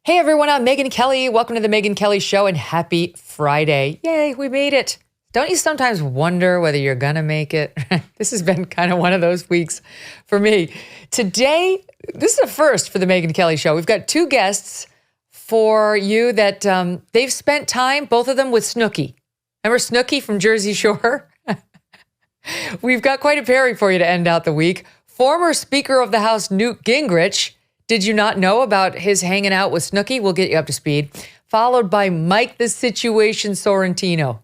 Hey everyone, I'm Megyn Kelly. Welcome to the Megyn Kelly Show and happy Friday. Yay, we made it. Don't you sometimes wonder whether you're gonna make it? This has been kind of one of those weeks for me. Today, this is a first for the Megyn Kelly Show. We've got two guests for you that they've spent time, both of them, with Snooki. Remember Snooki from Jersey Shore? We've got quite a pairing for you to end out the week. Former Speaker of the House Newt Gingrich. Did you not know about his hanging out with Snooki? We'll get you up to speed. Followed by Mike the Situation Sorrentino.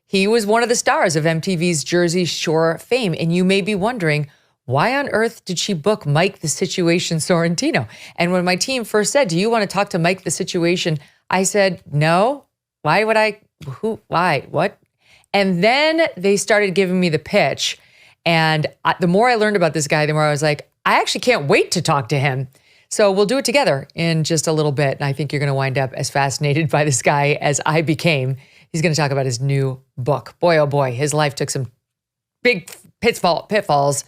He was one of the stars of MTV's Jersey Shore fame. And you may be wondering, why on earth did she book Mike the Situation Sorrentino? And when my team first said, do you want to talk to Mike the Situation? I said, no. Why would I? Who? Why? What? And then they started giving me the pitch. And the more I learned about this guy, the more I was like, I actually can't wait to talk to him. So we'll do it together in just a little bit. And I think you're going to wind up as fascinated by this guy as I became. He's going to talk about his new book. Boy, oh boy, his life took some big pitfalls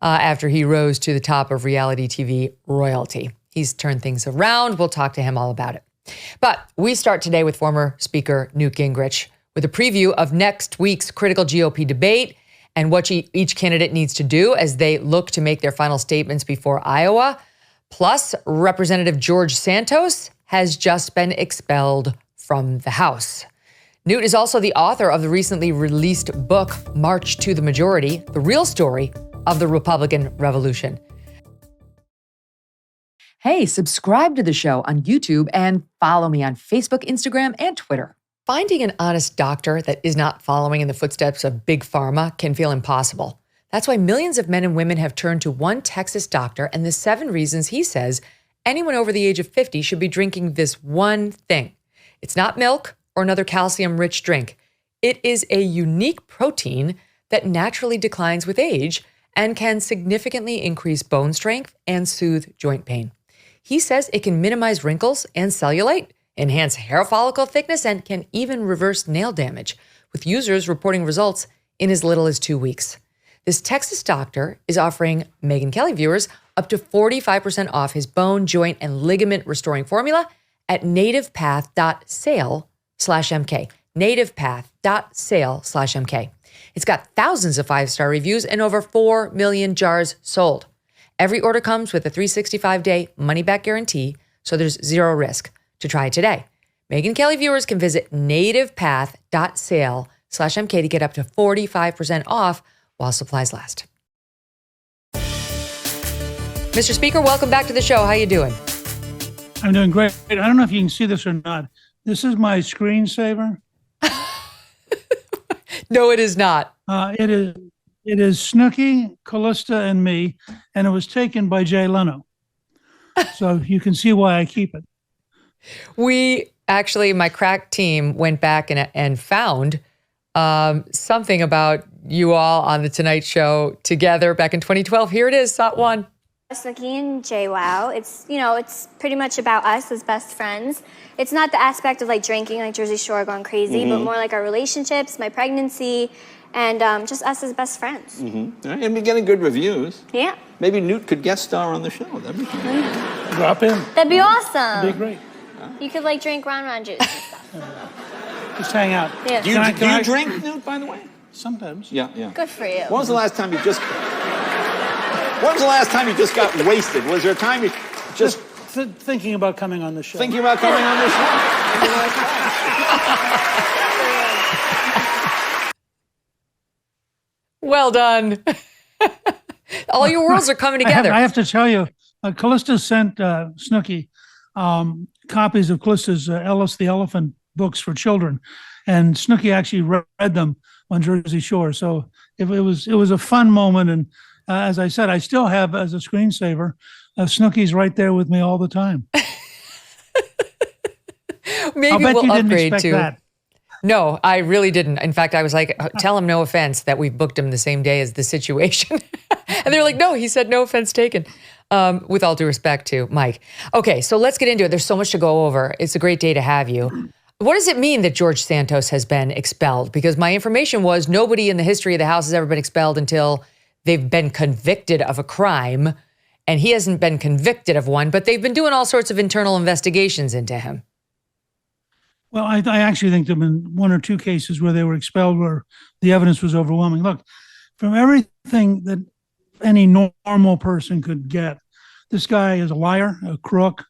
after he rose to the top of reality TV royalty. He's turned things around. We'll talk to him all about it. But we start today with former Speaker Newt Gingrich with a preview of next week's critical GOP debate and what each candidate needs to do as they look to make their final statements before Iowa. Plus, Representative George Santos has just been expelled from the House. Newt is also the author of the recently released book, March to the Majority, the real story of the Republican Revolution. Hey, subscribe to the show on YouTube and follow me on Facebook, Instagram, and Twitter. Finding an honest doctor that is not following in the footsteps of Big Pharma can feel impossible. That's why millions of men and women have turned to one Texas doctor and the 7 reasons he says anyone over the age of 50 should be drinking this one thing. It's not milk or another calcium-rich drink. It is a unique protein that naturally declines with age and can significantly increase bone strength and soothe joint pain. He says it can minimize wrinkles and cellulite, enhance hair follicle thickness, and can even reverse nail damage, with users reporting results in as little as 2 weeks. This Texas doctor is offering Megyn Kelly viewers up to 45% off his bone, joint, and ligament restoring formula at nativepath.sale/MK. nativepath.sale/MK. It's got thousands of 5-star reviews and over 4 million jars sold. Every order comes with a 365-day money-back guarantee, so there's zero risk. To try it today, Megyn Kelly viewers can visit nativepath.sale/MK to get up to 45% off while supplies last. Mr. Speaker, welcome back to the show. How you doing? I'm doing great. I don't know if you can see this or not. This is my screensaver. No, it is not. It is Snooki, Callista, and me, and it was taken by Jay Leno. So you can see why I keep it. We actually, my crack team went back and found something about you all on The Tonight Show together back in 2012. Here it is, SOT 1. Snooki and JWoww. It's pretty much about us as best friends. It's not the aspect of like drinking, like Jersey Shore going crazy, but more like our relationships, my pregnancy, and just us as best friends. Mm-hmm. And we're getting good reviews. Yeah. Maybe Newt could guest star on the show. That'd be fun. Drop in. That'd be awesome. That'd be great. You could like drink Ron juice and stuff. Just hang out. Yeah. Do you drink, Newt, by the way? Sometimes. Yeah. Good for you. When was the last time you just got wasted? Was there a time you just thinking about coming on the show? Thinking about coming on the show? Well done. All your worlds are coming together. I have to tell you, Callista sent Snooki copies of Callista's Ellis the Elephant books for children, and Snooki actually read them on Jersey Shore. So it was a fun moment, and as I said, I still have as a screensaver. Snooki's right there with me all the time. Maybe I'll bet we'll you didn't upgrade expect to. that. No, I really didn't. In fact, I was like, tell him no offense that we booked him the same day as The Situation. And they're like, no, he said no offense taken. With all due respect to Mike. Okay, so let's get into it. There's so much to go over. It's a great day to have you. What does it mean that George Santos has been expelled? Because my information was nobody in the history of the House has ever been expelled until they've been convicted of a crime. and he hasn't been convicted of one, but they've been doing all sorts of internal investigations into him. Well, I actually think there have been one or two cases where they were expelled where the evidence was overwhelming. Look, from everything that any normal person could get, this guy is a liar, a crook,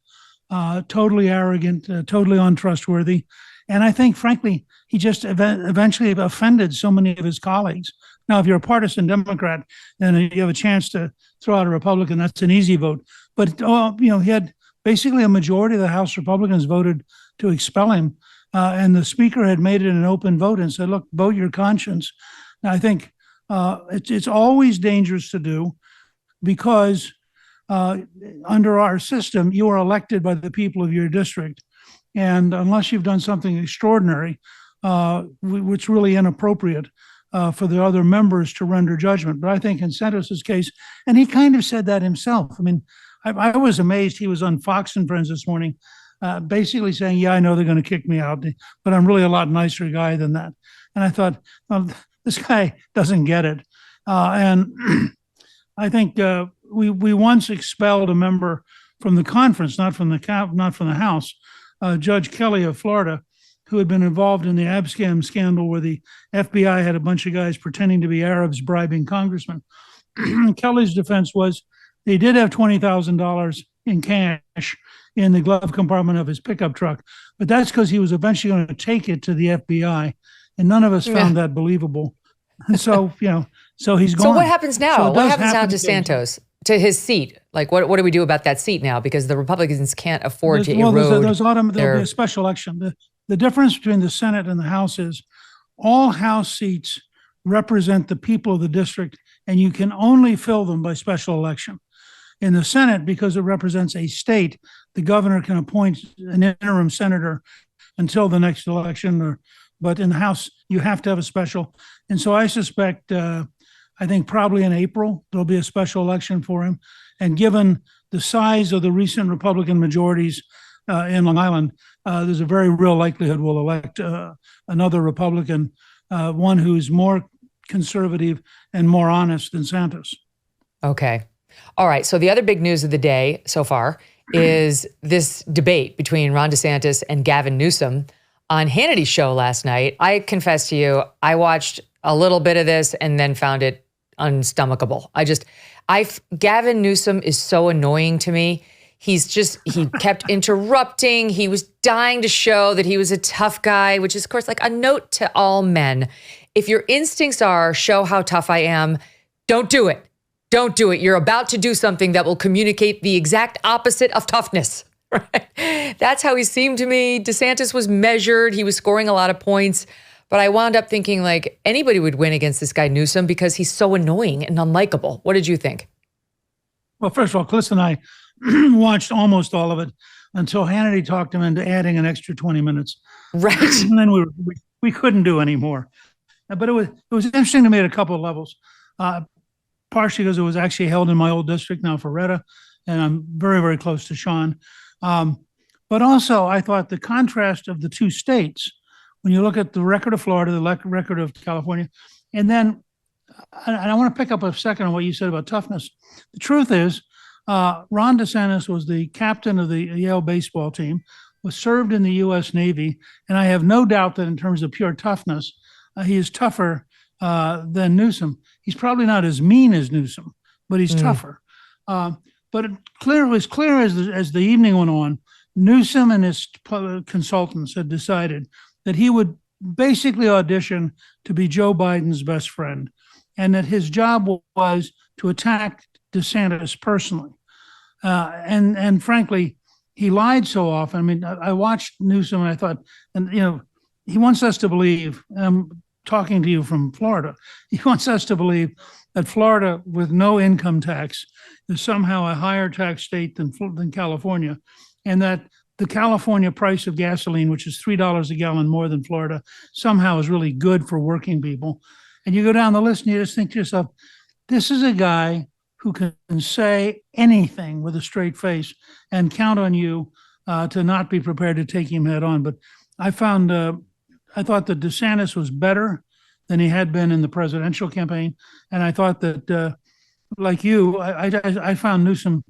totally arrogant, totally untrustworthy. And I think, frankly, he just eventually offended so many of his colleagues. Now, if you're a partisan Democrat and you have a chance to throw out a Republican, that's an easy vote. But, he had basically a majority of the House Republicans voted to expel him. And the speaker had made it an open vote and said, look, vote your conscience. Now, I think it's always dangerous to do because under our system, you are elected by the people of your district. And unless you've done something extraordinary, which really inappropriate for the other members to render judgment. But I think in Santos's case, and he kind of said that himself. I mean, I was amazed. He was on Fox and Friends this morning, basically saying, yeah, I know they're going to kick me out, but I'm really a lot nicer guy than that. And I thought, well, this guy doesn't get it. And I think we once expelled a member from the conference, not from the House, Judge Kelly of Florida, who had been involved in the Abscam scandal where the FBI had a bunch of guys pretending to be Arabs bribing congressmen. Kelly's defense was they did have $20,000 in cash in the glove compartment of his pickup truck, but that's because he was eventually going to take it to the FBI, and none of us found that believable. And so, so he's gone. So what happens now? So what happens now to again. Santos, to his seat? Like, what do we do about that seat now? Because the Republicans can't afford to erode there'll be a special election. The difference between the Senate and the House is all House seats represent the people of the district, and you can only fill them by special election. In the Senate, because it represents a state, the governor can appoint an interim senator until the next election. But in the House, you have to have a special. And so I suspect, I think probably in April, there'll be a special election for him. And given the size of the recent Republican majorities in Long Island, there's a very real likelihood we'll elect another Republican, one who's more conservative and more honest than Santos. Okay. All right. So the other big news of the day so far is this debate between Ron DeSantis and Gavin Newsom on Hannity's show last night. I confess to you, I watched a little bit of this and then found it unstomachable. Gavin Newsom is so annoying to me. He kept interrupting. He was dying to show that he was a tough guy, which is, of course, like a note to all men. If your instincts are show how tough I am, don't do it. Don't do it. You're about to do something that will communicate the exact opposite of toughness. Right? That's how he seemed to me. DeSantis was measured. He was scoring a lot of points. But I wound up thinking like anybody would win against this guy Newsom because he's so annoying and unlikable. What did you think? Well, first of all, Chris and I watched almost all of it until Hannity talked him into adding an extra 20 minutes. Right. And then we couldn't do any more. But it was interesting to me at a couple of levels. Partially because it was actually held in my old district now for Retta, and I'm very, very close to Sean. But also, I thought the contrast of the two states, when you look at the record of Florida, the record of California, and then, and I want to pick up a second on what you said about toughness. The truth is, Ron DeSantis was the captain of the Yale baseball team, was served in the U.S. Navy, and I have no doubt that in terms of pure toughness, he is tougher than Newsom. He's probably not as mean as Newsom, but he's tougher. But it was clear as the evening went on, Newsom and his consultants had decided that he would basically audition to be Joe Biden's best friend, and that his job was to attack DeSantis personally. And frankly, he lied so often. I mean, I watched Newsom and I thought, and he wants us to believe, I'm talking to you from Florida, he wants us to believe that Florida with no income tax is somehow a higher tax state than California, and that the California price of gasoline, which is $3 a gallon more than Florida, somehow is really good for working people. And you go down the list and you just think to yourself, this is a guy who can say anything with a straight face and count on you to not be prepared to take him head on. But I thought that DeSantis was better than he had been in the presidential campaign. And I thought that like you, I found Newsom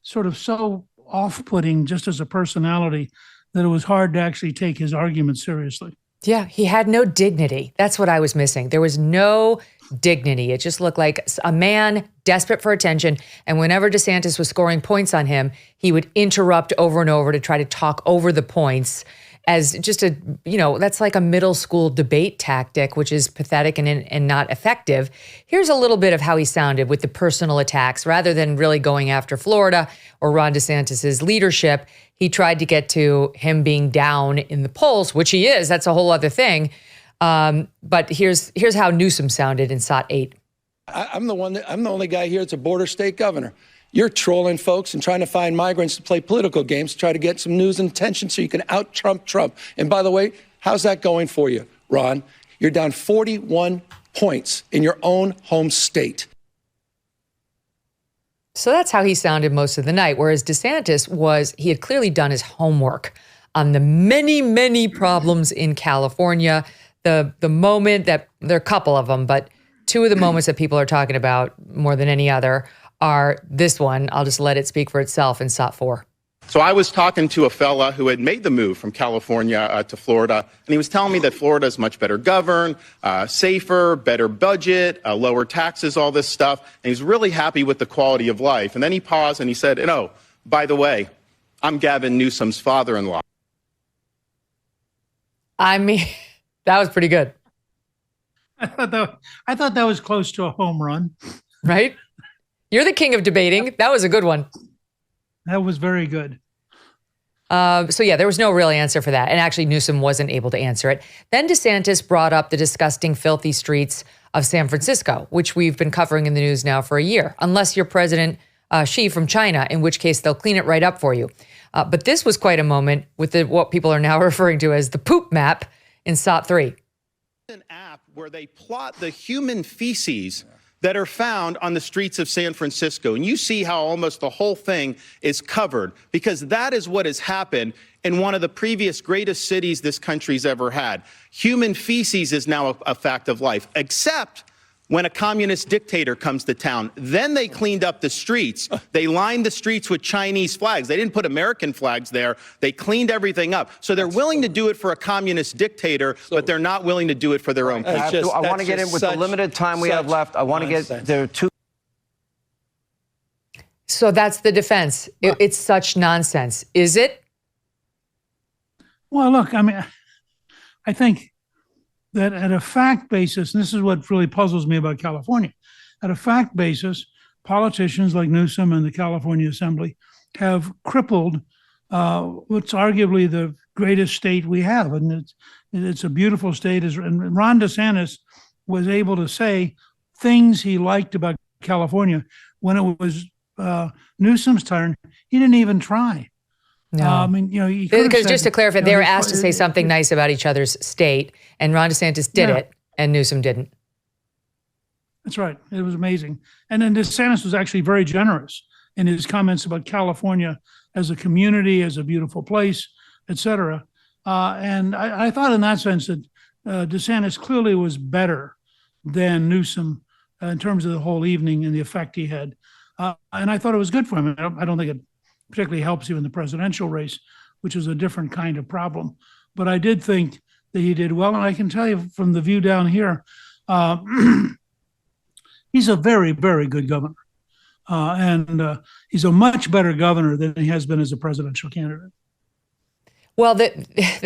sort of so off-putting just as a personality that it was hard to actually take his argument seriously. Yeah, he had no dignity. That's what I was missing. There was no dignity. It just looked like a man desperate for attention. And whenever DeSantis was scoring points on him, he would interrupt over and over to try to talk over the points as just a, that's like a middle school debate tactic, which is pathetic and not effective. Here's a little bit of how he sounded with the personal attacks. Rather than really going after Florida or Ron DeSantis's leadership, he tried to get to him being down in the polls, which he is. That's a whole other thing. But here's how Newsom sounded in SOT 8. I'm the only guy here that's a border state governor. You're trolling folks and trying to find migrants to play political games to try to get some news and attention so you can out-Trump Trump. And by the way, how's that going for you, Ron? You're down 41 points in your own home state. So that's how he sounded most of the night, whereas DeSantis he had clearly done his homework on the many, many problems in California. The moment that, there are a couple of them, but two of the moments that people are talking about more than any other are this one. I'll just let it speak for itself in SOT 4. So I was talking to a fella who had made the move from California to Florida, and he was telling me that Florida is much better governed, safer, better budget, lower taxes, all this stuff. And he's really happy with the quality of life. And then he paused and he said, by the way, I'm Gavin Newsom's father-in-law. I mean, that was pretty good. I thought that was close to a home run. Right? You're the king of debating. That was a good one. That was very good. So yeah, there was no real answer for that. And actually Newsom wasn't able to answer it. Then DeSantis brought up the disgusting, filthy streets of San Francisco, which we've been covering in the news now for a year, unless you're President Xi from China, in which case they'll clean it right up for you. But this was quite a moment with what people are now referring to as the poop map in SOT 3. An app where they plot the human feces that are found on the streets of San Francisco. And you see how almost the whole thing is covered, because that is what has happened in one of the previous greatest cities this country's ever had. Human feces is now a fact of life, except when a communist dictator comes to town. Then they cleaned up the streets. They lined the streets with Chinese flags. They didn't put American flags there. They cleaned everything up. So they're willing to do it for a communist dictator, but they're not willing to do it for their own people. I want to get in with the limited time we have left. I want to get there two. So that's the defense. It's such nonsense. Is it? Well, look, I mean, I think that at a fact basis, and this is what really puzzles me about California, at a fact basis, politicians like Newsom and the California Assembly have crippled what's arguably the greatest state we have. And it's a beautiful state. And Ron DeSantis was able to say things he liked about California. When it was Newsom's turn, he didn't even try. No. I mean, because just to clarify, they were asked to say something nice about each other's state, and Ron DeSantis did it, and Newsom didn't. That's right. It was amazing. And then DeSantis was actually very generous in his comments about California as a community, as a beautiful place, et cetera. And I thought in that sense that DeSantis clearly was better than Newsom in terms of the whole evening and the effect he had. And I thought it was good for him. I don't think it particularly helps you in the presidential race, which is a different kind of problem. But I did think that he did well. And I can tell you from the view down here, he's a very, very good governor. And he's a much better governor than he has been as a presidential candidate. Well, the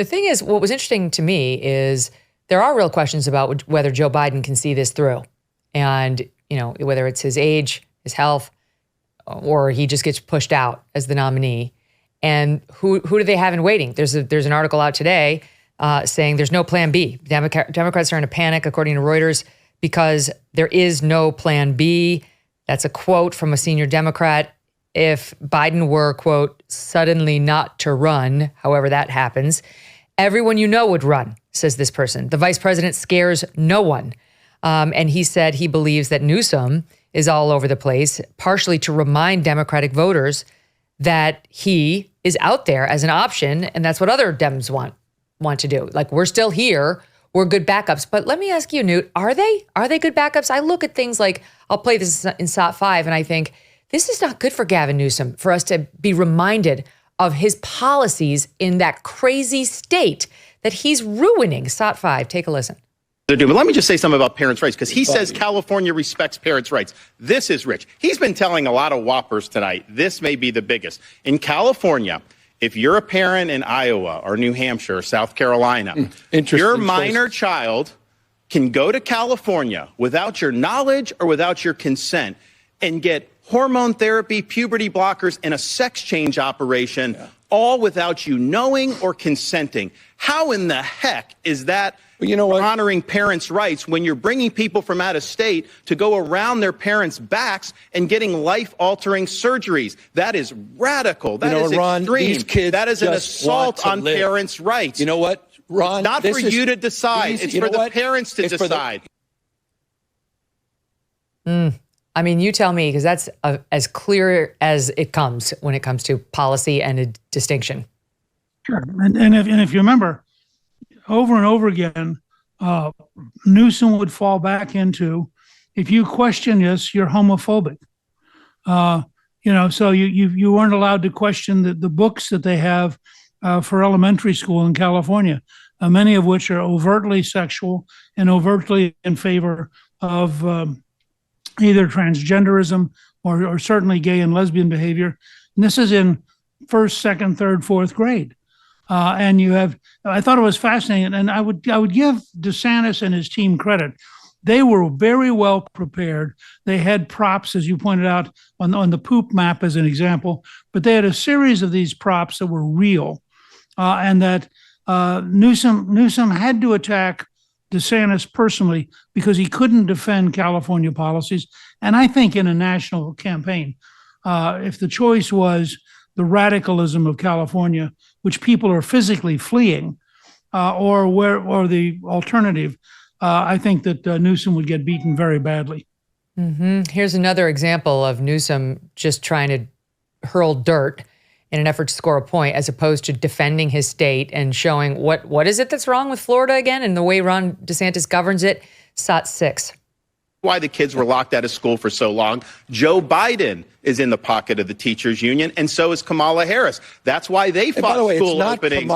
thing is, what was interesting to me is there are real questions about whether Joe Biden can see this through. And, whether it's his age, his health, or he just gets pushed out as the nominee. And who do they have in waiting? There's an article out today saying there's no plan B. Democrats are in a panic, according to Reuters, because there is no plan B. That's a quote from a senior Democrat. If Biden were, quote, suddenly not to run, however that happens, everyone would run, says this person. The vice president scares no one. And he said he believes that Newsom is all over the place, partially to remind Democratic voters that he is out there as an option, and that's what other Dems want to do. Like, we're still here, we're good backups. But let me ask you, Newt, are they good backups? I look at things like I'll play this in SOT 5, and I think this is not good for Gavin Newsom, for us to be reminded of his policies in that crazy state that he's ruining. SOT 5, take a listen. But let me just say something about parents' rights, because he says California respects parents' rights. This is rich. He's been telling a lot of whoppers tonight. This may be the biggest. In California, if you're a parent in Iowa or New Hampshire or South Carolina, your minor child can go to California without your knowledge or without your consent and get hormone therapy, puberty blockers, and a sex change operation, all without you knowing or consenting. How in the heck is that honoring parents' rights when you're bringing people from out of state to go around their parents' backs and getting life-altering surgeries? That is radical. That is Ron, extreme. these kids that is an assault on parents' rights. You know what, Ron? Not for you to decide. It's for the parents to decide. I mean, you tell me, because that's as clear as it comes when it comes to policy and a distinction. Sure. And if you remember, over and over again, Newsom would fall back into, if you question this, you're homophobic. So you weren't allowed to question the books that they have for elementary school in California, many of which are overtly sexual and overtly in favor of either transgenderism or certainly gay and lesbian behavior. And this is in first, second, third, fourth grade. And you have, I thought it was fascinating, and I would give DeSantis and his team credit. They were very well prepared. They had props, as you pointed out, on the poop map as an example, but they had a series of these props that were real, and that Newsom had to attack DeSantis personally because he couldn't defend California policies. And I think in a national campaign, if the choice was the radicalism of California, which people are physically fleeing, or the alternative, I think that Newsom would get beaten very badly. Here's another example of Newsom just trying to hurl dirt in an effort to score a point, as opposed to defending his state and showing what is it that's wrong with Florida again and the way Ron DeSantis governs it. SOT 6. Why the kids were locked out of school for so long. Joe Biden is in the pocket of the teachers union, and so is Kamala Harris. That's why they fought school openings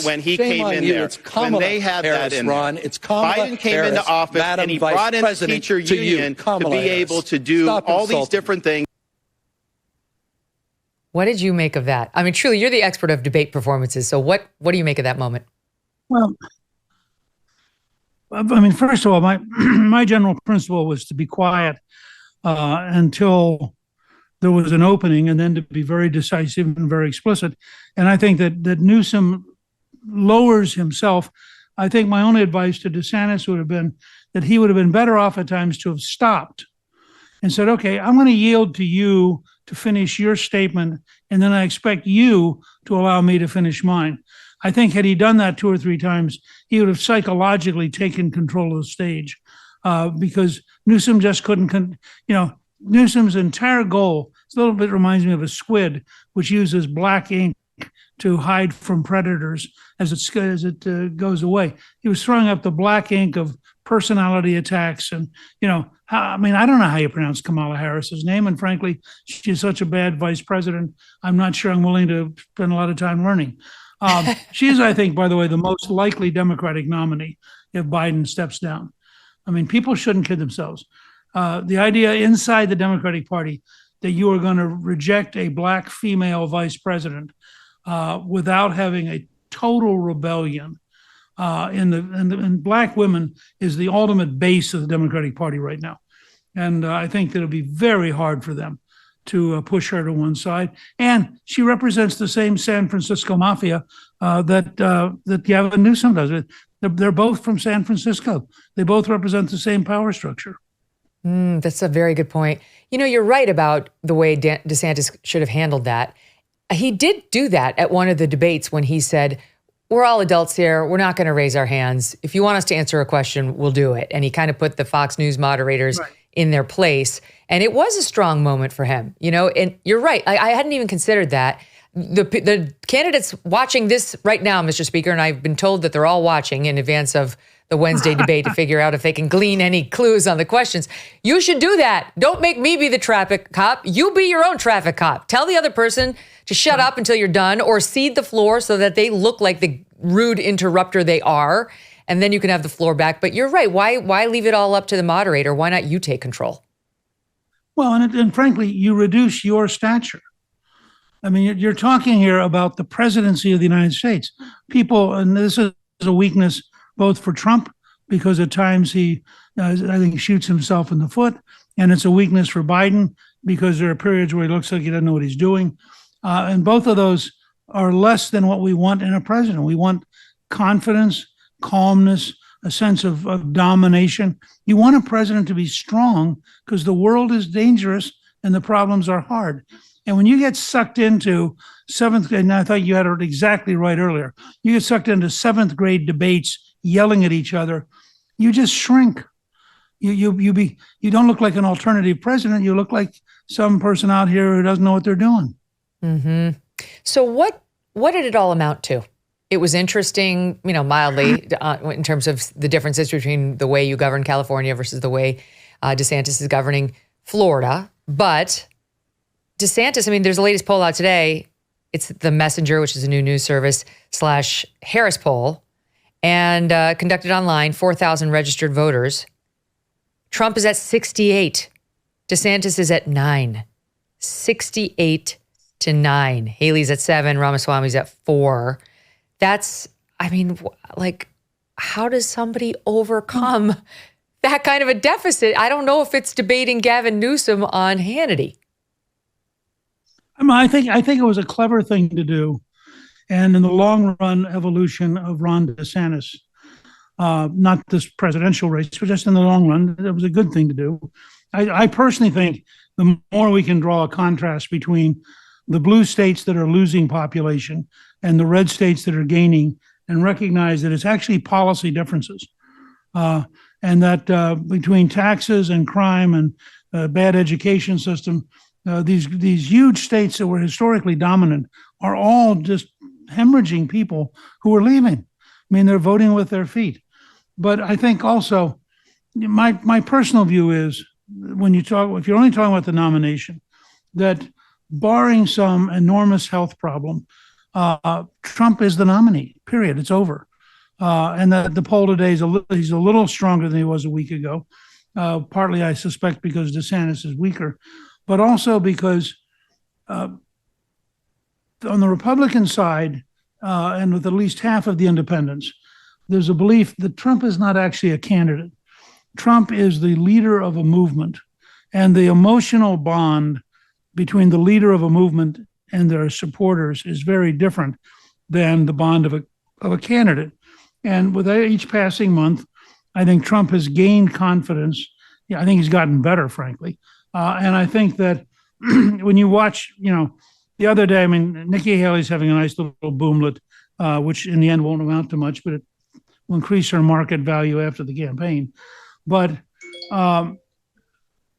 when he came in there. It's Kamala when they had Harris, that in Ron. there. It's Kamala Biden came Harris, into office and he brought in the teacher union to be able to do all these different things. What did you make of that? I mean, truly, you're the expert of debate performances. So what do you make of that moment? Well, I mean, first of all, my general principle was to be quiet until there was an opening, and then to be very decisive and very explicit. And I think that Newsom lowers himself. I think my only advice to DeSantis would have been that he would have been better off at times to have stopped and said, okay, I'm going to yield to you to finish your statement, and then I expect you to allow me to finish mine. I think had he done that 2 or 3 times, he would have psychologically taken control of the stage, because Newsom just couldn't, Newsom's entire goal, it's a little bit reminds me of a squid, which uses black ink to hide from predators as it goes away. He was throwing up the black ink of personality attacks. And, I don't know how you pronounce Kamala Harris's name. And frankly, she's such a bad vice president. I'm not sure I'm willing to spend a lot of time learning. She's, I think, by the way, the most likely Democratic nominee if Biden steps down. I mean, people shouldn't kid themselves. The idea inside the Democratic Party that you are going to reject a black female vice president without having a total rebellion and black women is the ultimate base of the Democratic Party right now. And I think that it'll be very hard for them to push her to one side. And she represents the same San Francisco mafia that Gavin Newsom does. They're both from San Francisco. They both represent the same power structure. That's a very good point. You're right about the way DeSantis should have handled that. He did do that at one of the debates when he said, we're all adults here. We're not going to raise our hands. If you want us to answer a question, we'll do it. And he kind of put the Fox News moderators in their place. And it was a strong moment for him, and you're right. I hadn't even considered that. the candidates watching this right now, Mr. Speaker, and I've been told that they're all watching in advance of the Wednesday debate to figure out if they can glean any clues on the questions. You should do that. Don't make me be the traffic cop. You be your own traffic cop. Tell the other person to shut up until you're done, or cede the floor so that they look like the rude interrupter they are, and then you can have the floor back. But you're right. Why leave it all up to the moderator? Why not you take control? Well, and frankly, you reduce your stature. I mean, you're talking here about the presidency of the United States. People, and this is a weakness both for Trump, because at times he, I think, shoots himself in the foot, and it's a weakness for Biden because there are periods where he looks like he doesn't know what he's doing. And both of those are less than what we want in a president. We want confidence, calmness, a sense of domination. You want a president to be strong because the world is dangerous and the problems are hard. And when you get sucked into seventh grade, and I thought you had it exactly right earlier, you get sucked into seventh grade debates, yelling at each other, you just shrink. You don't look like an alternative president. You look like some person out here who doesn't know what they're doing. Mm-hmm. So what did it all amount to? It was interesting, mildly, in terms of the differences between the way you govern California versus the way DeSantis is governing Florida. But DeSantis, there's the latest poll out today. It's the Messenger, which is a new news service, / Harris poll, and conducted online, 4,000 registered voters. Trump is at 68. DeSantis is at 9. 68 to 9. Haley's at 7. Ramaswamy's at 4. That's, how does somebody overcome that kind of a deficit? I don't know if it's debating Gavin Newsom on Hannity. I think it was a clever thing to do. And in the long run evolution of Ron DeSantis, not this presidential race, but just in the long run, it was a good thing to do. I personally think the more we can draw a contrast between the blue states that are losing population and the red states that are gaining, and recognize that it's actually policy differences. And that between taxes and crime and bad education system, these huge states that were historically dominant are all just hemorrhaging people who are leaving. They're voting with their feet. But I think also, my personal view is, if you're only talking about the nomination, that barring some enormous health problem, Trump is the nominee, period. It's over. And the poll today he's a little stronger than he was a week ago. Partly, I suspect, because DeSantis is weaker, but also because on the Republican side, and with at least half of the independents, there's a belief that Trump is not actually a candidate. Trump is the leader of a movement, and the emotional bond between the leader of a movement and their supporters is very different than the bond of a candidate. And with each passing month, I think Trump has gained confidence. I think he's gotten better, frankly. And I think that when you watch, the other day, Nikki Haley's having a nice little boomlet, which in the end won't amount to much, but it will increase her market value after the campaign. But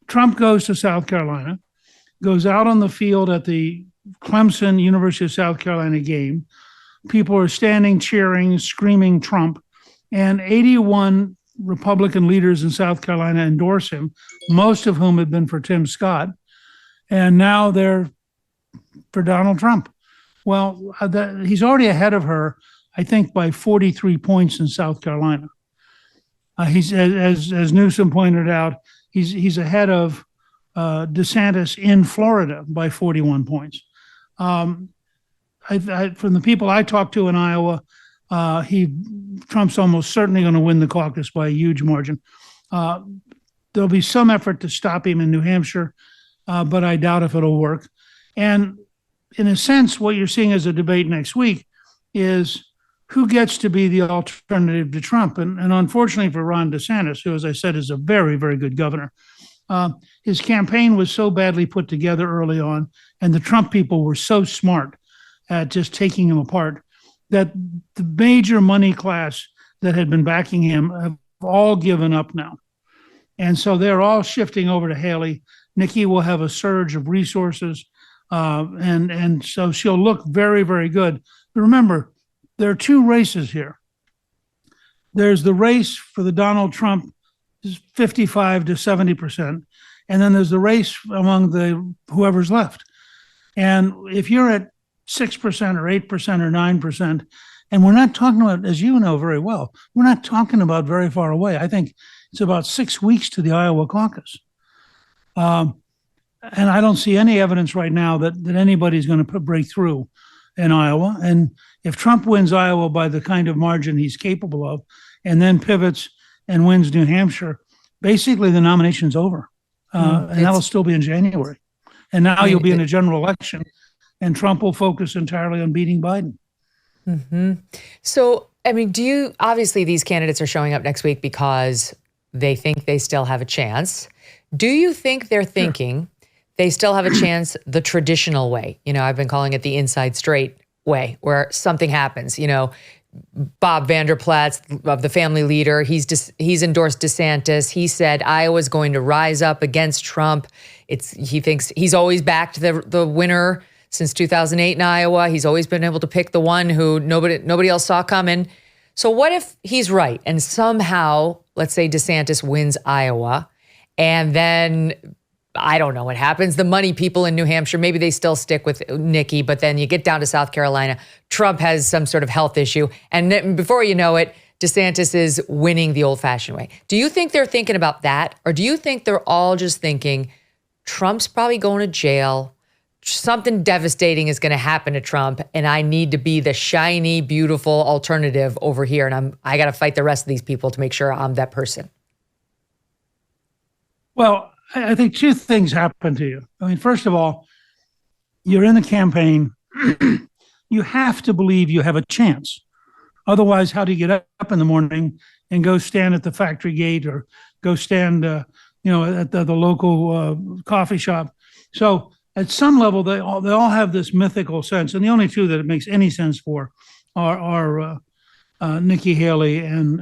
Trump goes to South Carolina, goes out on the field at the Clemson University of South Carolina game. People are standing, cheering, screaming Trump, and 81 Republican leaders in South Carolina endorse him, most of whom have been for Tim Scott, and now they're for Donald Trump. Well, he's already ahead of her, I think, by 43 points in South Carolina. He's, as Newsom pointed out, he's ahead of DeSantis in Florida by 41 points. From the people I talked to in Iowa, Trump's almost certainly going to win the caucus by a huge margin. There'll be some effort to stop him in New Hampshire, but I doubt if it'll work. And in a sense, what you're seeing as a debate next week is who gets to be the alternative to Trump. And unfortunately for Ron DeSantis, who, as I said, is a very, very good governor, his campaign was so badly put together early on, and the Trump people were so smart at just taking him apart, that the major money class that had been backing him have all given up now. And so they're all shifting over to Haley. Nikki will have a surge of resources. and so she'll look very, very good. But remember, there are two races here. There's the race for the Donald Trump, 55 to 70%, and then there's the race among the whoever's left. And if you're at 6% or 8% or 9%, and we're not talking about, as you know very well, we're not talking about very far away. I think it's about 6 weeks to the Iowa caucus. And I don't see any evidence right now that anybody's going to break through in Iowa. And if Trump wins Iowa by the kind of margin he's capable of, and then pivots and wins New Hampshire, basically the nomination's over. And that'll still be in January. And now you'll be in a general election, and Trump will focus entirely on beating Biden. Mm-hmm. So, I mean, obviously these candidates are showing up next week because they think they still have a chance. Do you think they're thinking they still have a chance the traditional way? You know, I've been calling it the inside straight way, where something happens. You know, Bob Vanderplaats, of the family leader, he's endorsed DeSantis. He said Iowa's going to rise up against Trump. He thinks he's always backed the winner since 2008 in Iowa. He's always been able to pick the one who nobody else saw coming. So what if he's right and somehow, let's say DeSantis wins Iowa, and then I don't know what happens. The money people in New Hampshire, maybe they still stick with Nikki, but then you get down to South Carolina, Trump has some sort of health issue, and then before you know it, DeSantis is winning the old-fashioned way. Do you think they're thinking about that, or do you think they're all just thinking Trump's probably going to jail, something devastating is going to happen to Trump, and I need to be the shiny, beautiful alternative over here, and I got to fight the rest of these people to make sure I'm that person? Well, I think two things happen to you. I mean, first of all, you're in the campaign. You have to believe you have a chance. Otherwise, how do you get up in the morning and go stand at the factory gate or go stand, at the local coffee shop? So at some level, they all have this mythical sense. And the only two that it makes any sense for are Nikki Haley and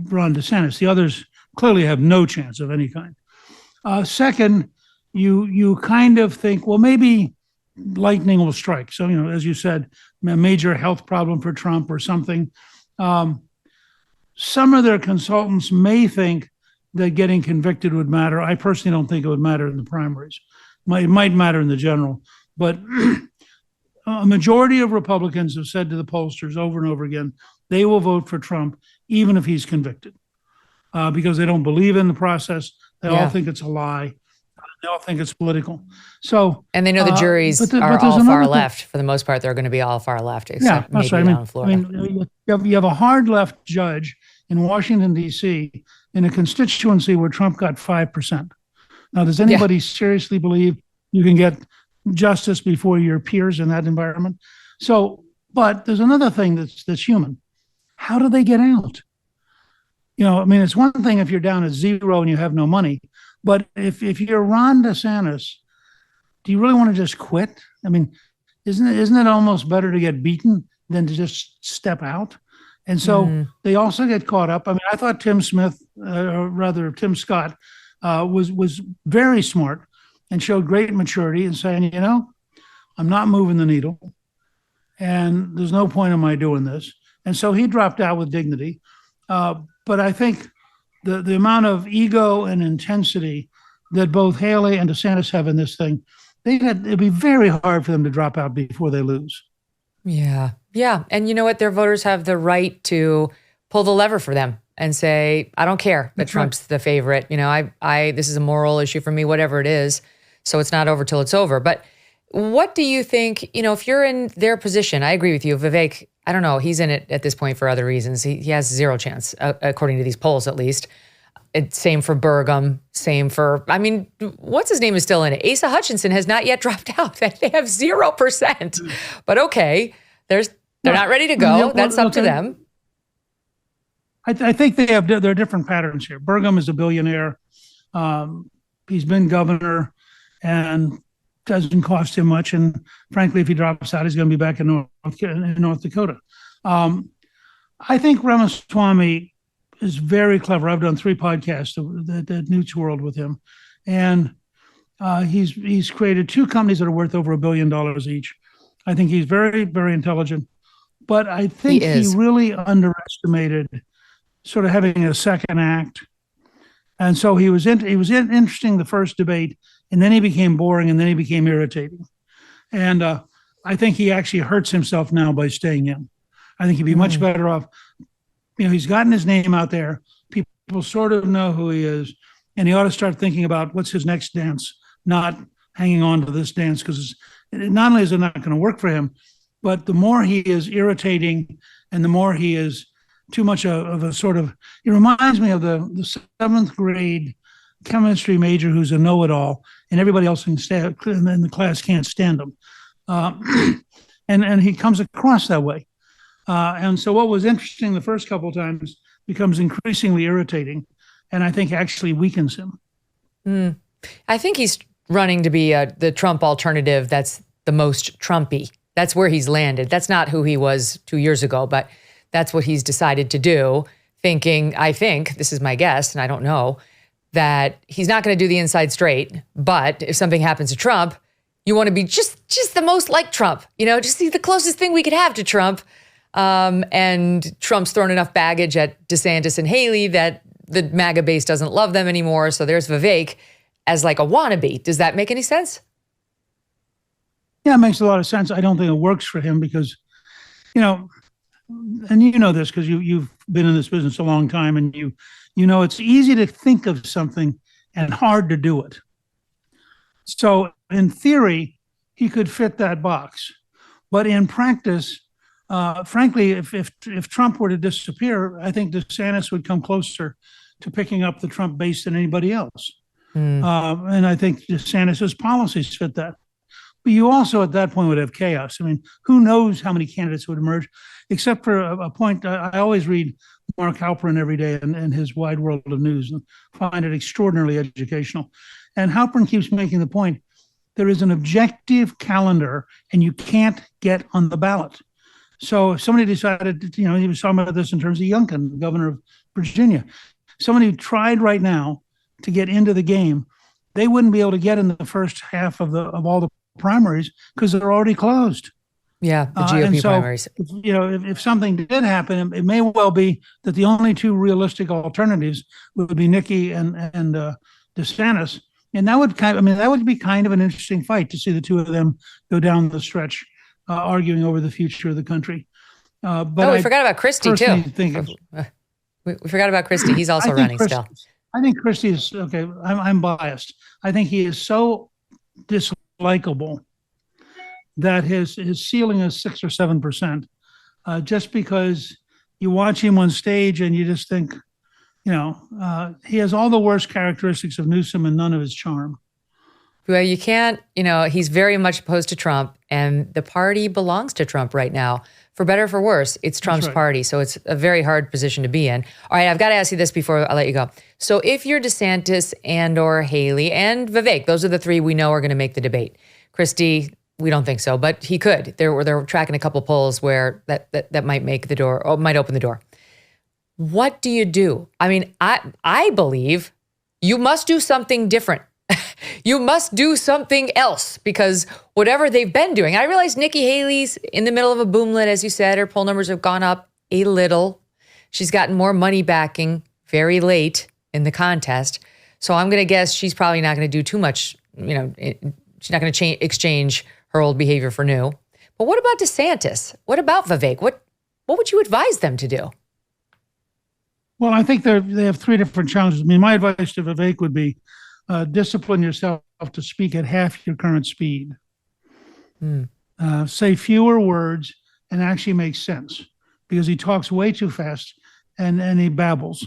Ron DeSantis. The others clearly have no chance of any kind. Second, you kind of think, well, maybe lightning will strike. So, as you said, a major health problem for Trump or something. Some of their consultants may think that getting convicted would matter. I personally don't think it would matter in the primaries. It might matter in the general. But a majority of Republicans have said to the pollsters over and over again, they will vote for Trump even if he's convicted because they don't believe in the process. They all think it's a lie. They all think it's political. So, and they know the juries are all far left. For the most part, they're going to be all far left, except maybe down in Florida. You have a hard left judge in Washington, D.C., in a constituency where Trump got 5%. Now, does anybody seriously believe you can get justice before your peers in that environment? So, but there's another thing that's human. How do they get out? It's one thing if you're down at zero and you have no money, but if you're Ron DeSantis, do you really want to just quit? I mean, isn't it almost better to get beaten than to just step out? And so they also get caught up. I mean, I thought Tim Scott was very smart and showed great maturity in saying, I'm not moving the needle and there's no point in my doing this. And so he dropped out with dignity. But I think the amount of ego and intensity that both Haley and DeSantis have in this thing, it'd be very hard for them to drop out before they lose. Yeah. Yeah. And you know what? Their voters have the right to pull the lever for them and say, I don't care that Trump's the favorite. This is a moral issue for me, whatever it is. So it's not over till it's over. But what do you think, if you're in their position? I agree with you, Vivek. I don't know. He's in it at this point for other reasons. He has zero chance, according to these polls, at least. Same for Burgum. Same for, what's his name is still in it. Asa Hutchinson has not yet dropped out. They have 0%. But okay, they're not ready to go. That's up to them. I think there are different patterns here. Burgum is a billionaire. He's been governor and doesn't cost him much. And frankly, if he drops out, he's going to be back in North Dakota. I think Ramaswamy is very clever. I've done 3 podcasts at Newt's World with him. And He's created two companies that are worth over $1 billion each. I think he's very, very intelligent, but I think he really underestimated sort of having a second act. And so he was interesting the first debate, and then he became boring, and then he became irritating. And I think he actually hurts himself now by staying in. I think he'd be much better off. He's gotten his name out there. People sort of know who he is, and he ought to start thinking about what's his next dance, not hanging on to this dance, because not only is it not going to work for him, but the more he is irritating and the more he is too much of a sort of, it reminds me of the seventh grade chemistry major who's a know-it-all, and everybody else in the class can't stand him. And he comes across that way. And so what was interesting the first couple of times becomes increasingly irritating, and I think actually weakens him. I think he's running to be the Trump alternative that's the most Trumpy. That's where he's landed. That's not who he was 2 years ago, but that's what he's decided to do, I think, this is my guess, and I don't know, that he's not going to do the inside straight, but if something happens to Trump, you want to be just the most like Trump, just the closest thing we could have to Trump. And Trump's thrown enough baggage at DeSantis and Haley that the MAGA base doesn't love them anymore. So there's Vivek as like a wannabe. Does that make any sense? Yeah, it makes a lot of sense. I don't think it works for him because, and you know this because you've been in this business a long time, and you know it's easy to think of something and hard to do it. So in theory, he could fit that box, but in practice, frankly, if Trump were to disappear, I think DeSantis would come closer to picking up the Trump base than anybody else. And I think DeSantis's policies fit that. But you also, at that point, would have chaos. I mean, who knows how many candidates would emerge, except for a point. I always read Mark Halperin every day and his Wide World of News and find it extraordinarily educational. And Halperin keeps making the point, there is an objective calendar and you can't get on the ballot. So if somebody decided, he was talking about this in terms of Youngkin, governor of Virginia. Somebody who tried right now to get into the game, they wouldn't be able to get in the first half of all the primaries because they're already closed. Yeah, the GOP primaries. If something did happen, it may well be that the only two realistic alternatives would be Nikki and DeSantis, and that would be kind of an interesting fight to see the two of them go down the stretch, arguing over the future of the country. But we forgot about Christie too. We forgot about Christie. He's also running still. I think Christie is okay. I'm biased. I think he is so dislikable that his ceiling is 6 or 7%, just because you watch him on stage and you just think, he has all the worst characteristics of Newsom and none of his charm. Well, you can't, he's very much opposed to Trump, and the party belongs to Trump right now. For better or for worse, it's Trump's party. So it's a very hard position to be in. All right, I've got to ask you this before I let you go. So if you're DeSantis and or Haley and Vivek, those are the three we know are going to make the debate. Christie, we don't think so, but he could. They're tracking a couple polls where that might make the door, or might open the door. What do you do? I mean, I believe you must do something different. You must do something else, because whatever they've been doing, I realize Nikki Haley's in the middle of a boomlet, as you said. Her poll numbers have gone up a little. She's gotten more money backing very late in the contest. So I'm going to guess she's probably not going to do too much. She's not going to exchange her old behavior for new. But what about DeSantis? What about Vivek? What would you advise them to do? Well, I think they have three different challenges. I mean, my advice to Vivek would be discipline yourself to speak at half your current speed. Say fewer words and actually make sense, because he talks way too fast and he babbles.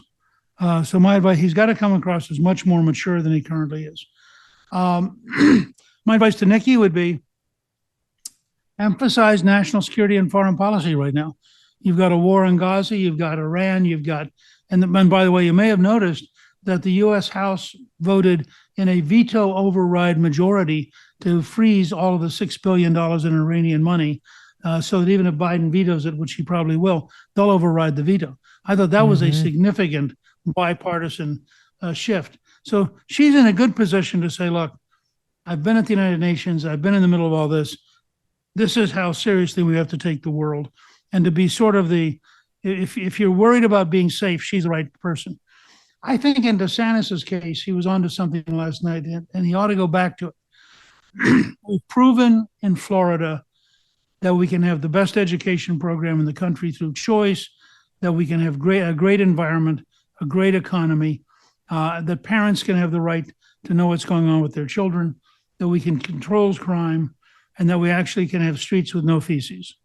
So my advice, he's got to come across as much more mature than he currently is. My advice to Nikki would be emphasize national security and foreign policy right now. You've got a war in Gaza, you've got Iran, and by the way, you may have noticed that the U.S. House voted in a veto override majority to freeze all of the $6 billion in Iranian money, so that even if Biden vetoes it, which he probably will, they'll override the veto. I thought that was a significant bipartisan shift. So she's in a good position to say, look, I've been at the United Nations. I've been in the middle of all this. This is how seriously we have to take the world. And to be sort of if you're worried about being safe, she's the right person. I think in DeSantis' case, he was onto something last night, and he ought to go back to it. We've proven in Florida that we can have the best education program in the country through choice, that we can have a great environment, a great economy, that parents can have the right to know what's going on with their children, that we can control crime, and that we actually can have streets with no feces.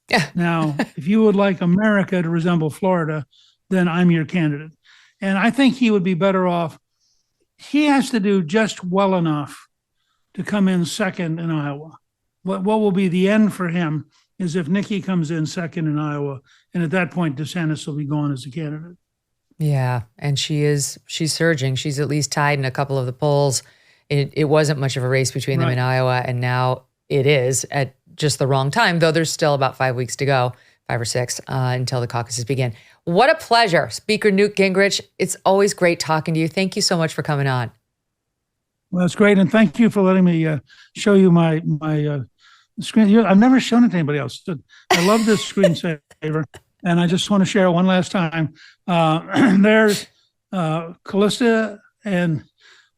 Yeah. Now, if you would like America to resemble Florida, then I'm your candidate. And I think he would be better off. He has to do just well enough to come in second in Iowa. What will be the end for him is if Nikki comes in second in Iowa, and at that point, DeSantis will be gone as a candidate. Yeah, and she's surging. She's at least tied in a couple of the polls. It wasn't much of a race between them in Iowa, and now it is at just the wrong time, though there's still about 5 weeks to go, 5 or 6, until the caucuses begin. What a pleasure. Speaker Newt Gingrich, it's always great talking to you. Thank you so much for coming on. Well, that's great, and thank you for letting me show you my screen. I've never shown it to anybody else. I love this screensaver, and I just want to share it one last time. There's Callista, and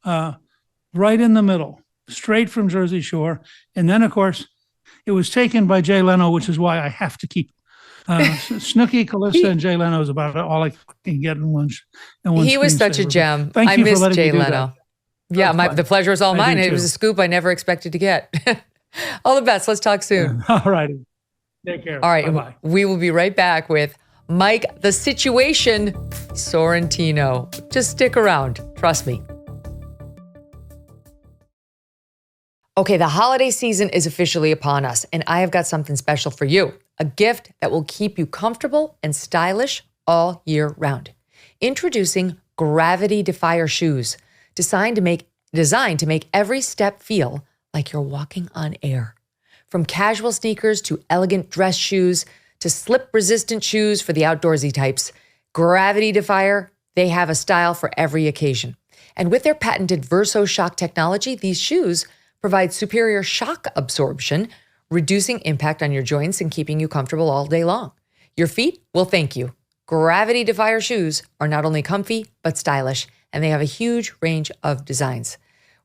right in the middle, straight from Jersey Shore. And then, of course, it was taken by Jay Leno, which is why I have to keep Snooki, Callista, and Jay Leno is about all I can get in one. He was such a gem. Thank you I miss for letting Jay me do Leno. that. Yeah, the pleasure is all mine. do It was too. a scoop I never expected to get. All the best. Let's talk soon. All righty. Take care. All right. Bye-bye. We will be right back with Mike, the Situation Sorrentino. Just stick around. Trust me. Okay, the holiday season is officially upon us, and I have got something special for you. A gift that will keep you comfortable and stylish all year round. Introducing Gravity Defier shoes, designed to make every step feel like you're walking on air. From casual sneakers to elegant dress shoes to slip-resistant shoes for the outdoorsy types, Gravity Defier, they have a style for every occasion. And with their patented Verso Shock technology, these shoes provide superior shock absorption, reducing impact on your joints and keeping you comfortable all day long. Your feet will thank you. Gravity Defier shoes are not only comfy, but stylish, and they have a huge range of designs.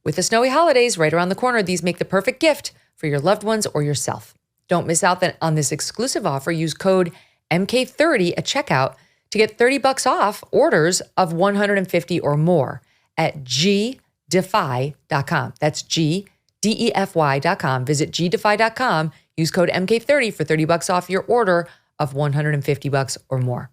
With the snowy holidays right around the corner, these make the perfect gift for your loved ones or yourself. Don't miss out on this exclusive offer. Use code MK30 at checkout to get $30 off orders of $150 or more at gdefy.com. That's GDEFY.com. Visit gdefy.com. Use code MK30 for $30 off your order of $150 or more.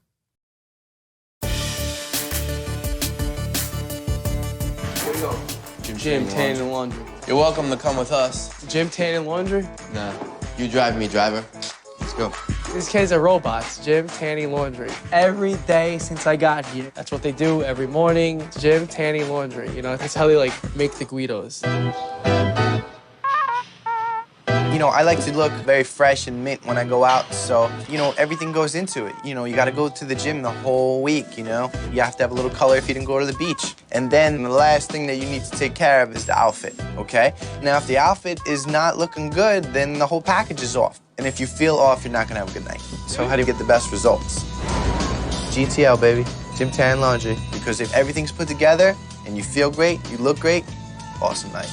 Gym, tan, and laundry. You're welcome to come with us. Gym, tan, and laundry? Nah, you drive me, driver. Let's go. These kids are robots. Gym, tanning, laundry. Every day since I got here. That's what they do every morning. Gym, tanning, laundry. You know, that's how they, make the Guidos. You know, I like to look very fresh and mint when I go out, so, everything goes into it. You gotta go to the gym the whole week, You have to have a little color if you didn't go to the beach. And then the last thing that you need to take care of is the outfit, okay? Now, if the outfit is not looking good, then the whole package is off. And if you feel off, you're not gonna have a good night. So how do you get the best results? GTL, baby. Gym, tan, laundry. Because if everything's put together and you feel great, you look great, awesome night.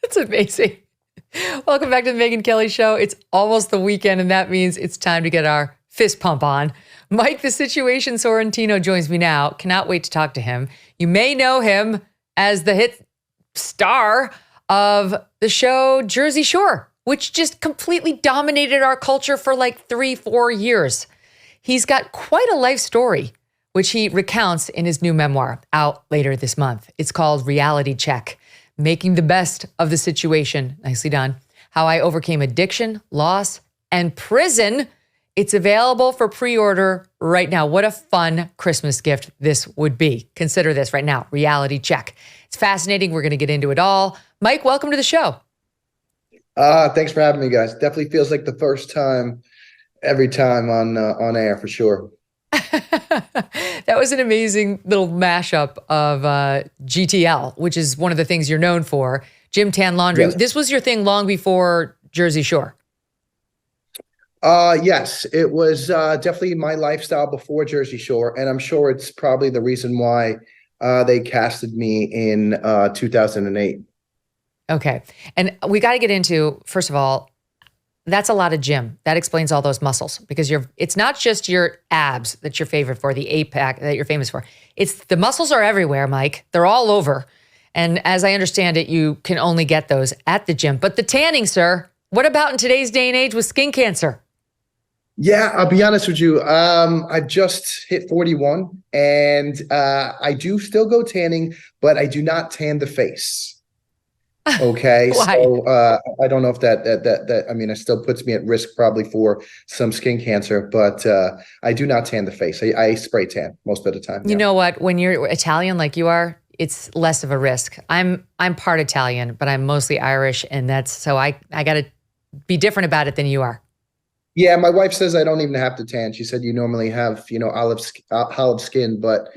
It's amazing. Welcome back to the Megyn Kelly Show. It's almost the weekend, and that means it's time to get our fist pump on. Mike, the Situation Sorrentino, joins me now. Cannot wait to talk to him. You may know him as the hit star of the show Jersey Shore, which just completely dominated our culture for 3-4 years. He's got quite a life story, which he recounts in his new memoir out later this month. It's called Reality Check. Making the best of the situation. Nicely done. How I overcame addiction, loss, and prison. It's available for pre-order right now. What a fun Christmas gift this would be. Consider this right now. Reality Check. It's fascinating. We're going to get into it all. Mike, welcome to the show. Thanks for having me, guys. Definitely feels like the first time, every time on air for sure. That was an amazing little mashup of GTL, which is one of the things you're known for. Gym Tan Laundry. Yes. This was your thing long before Jersey Shore. Yes, it was definitely my lifestyle before Jersey Shore, and I'm sure it's probably the reason why they casted me in 2008. Okay. And we got to get into, first of all, that's a lot of gym. That explains all those muscles because it's not just your abs that you're favorite for, the eight-pack that you're famous for. It's the muscles are everywhere, Mike. They're all over. And as I understand it, you can only get those at the gym. But the tanning, sir, what about in today's day and age with skin cancer? Yeah, I'll be honest with you. I've just hit 41 and I do still go tanning, but I do not tan the face. Okay. So I don't know if that I mean, it still puts me at risk probably for some skin cancer, but I do not tan the face. I spray tan most of the time. You know what? When you're Italian like you are, it's less of a risk. I'm part Italian, but I'm mostly Irish, and that's so I got to be different about it than you are. Yeah, my wife says I don't even have to tan. She said you normally have, olive skin, but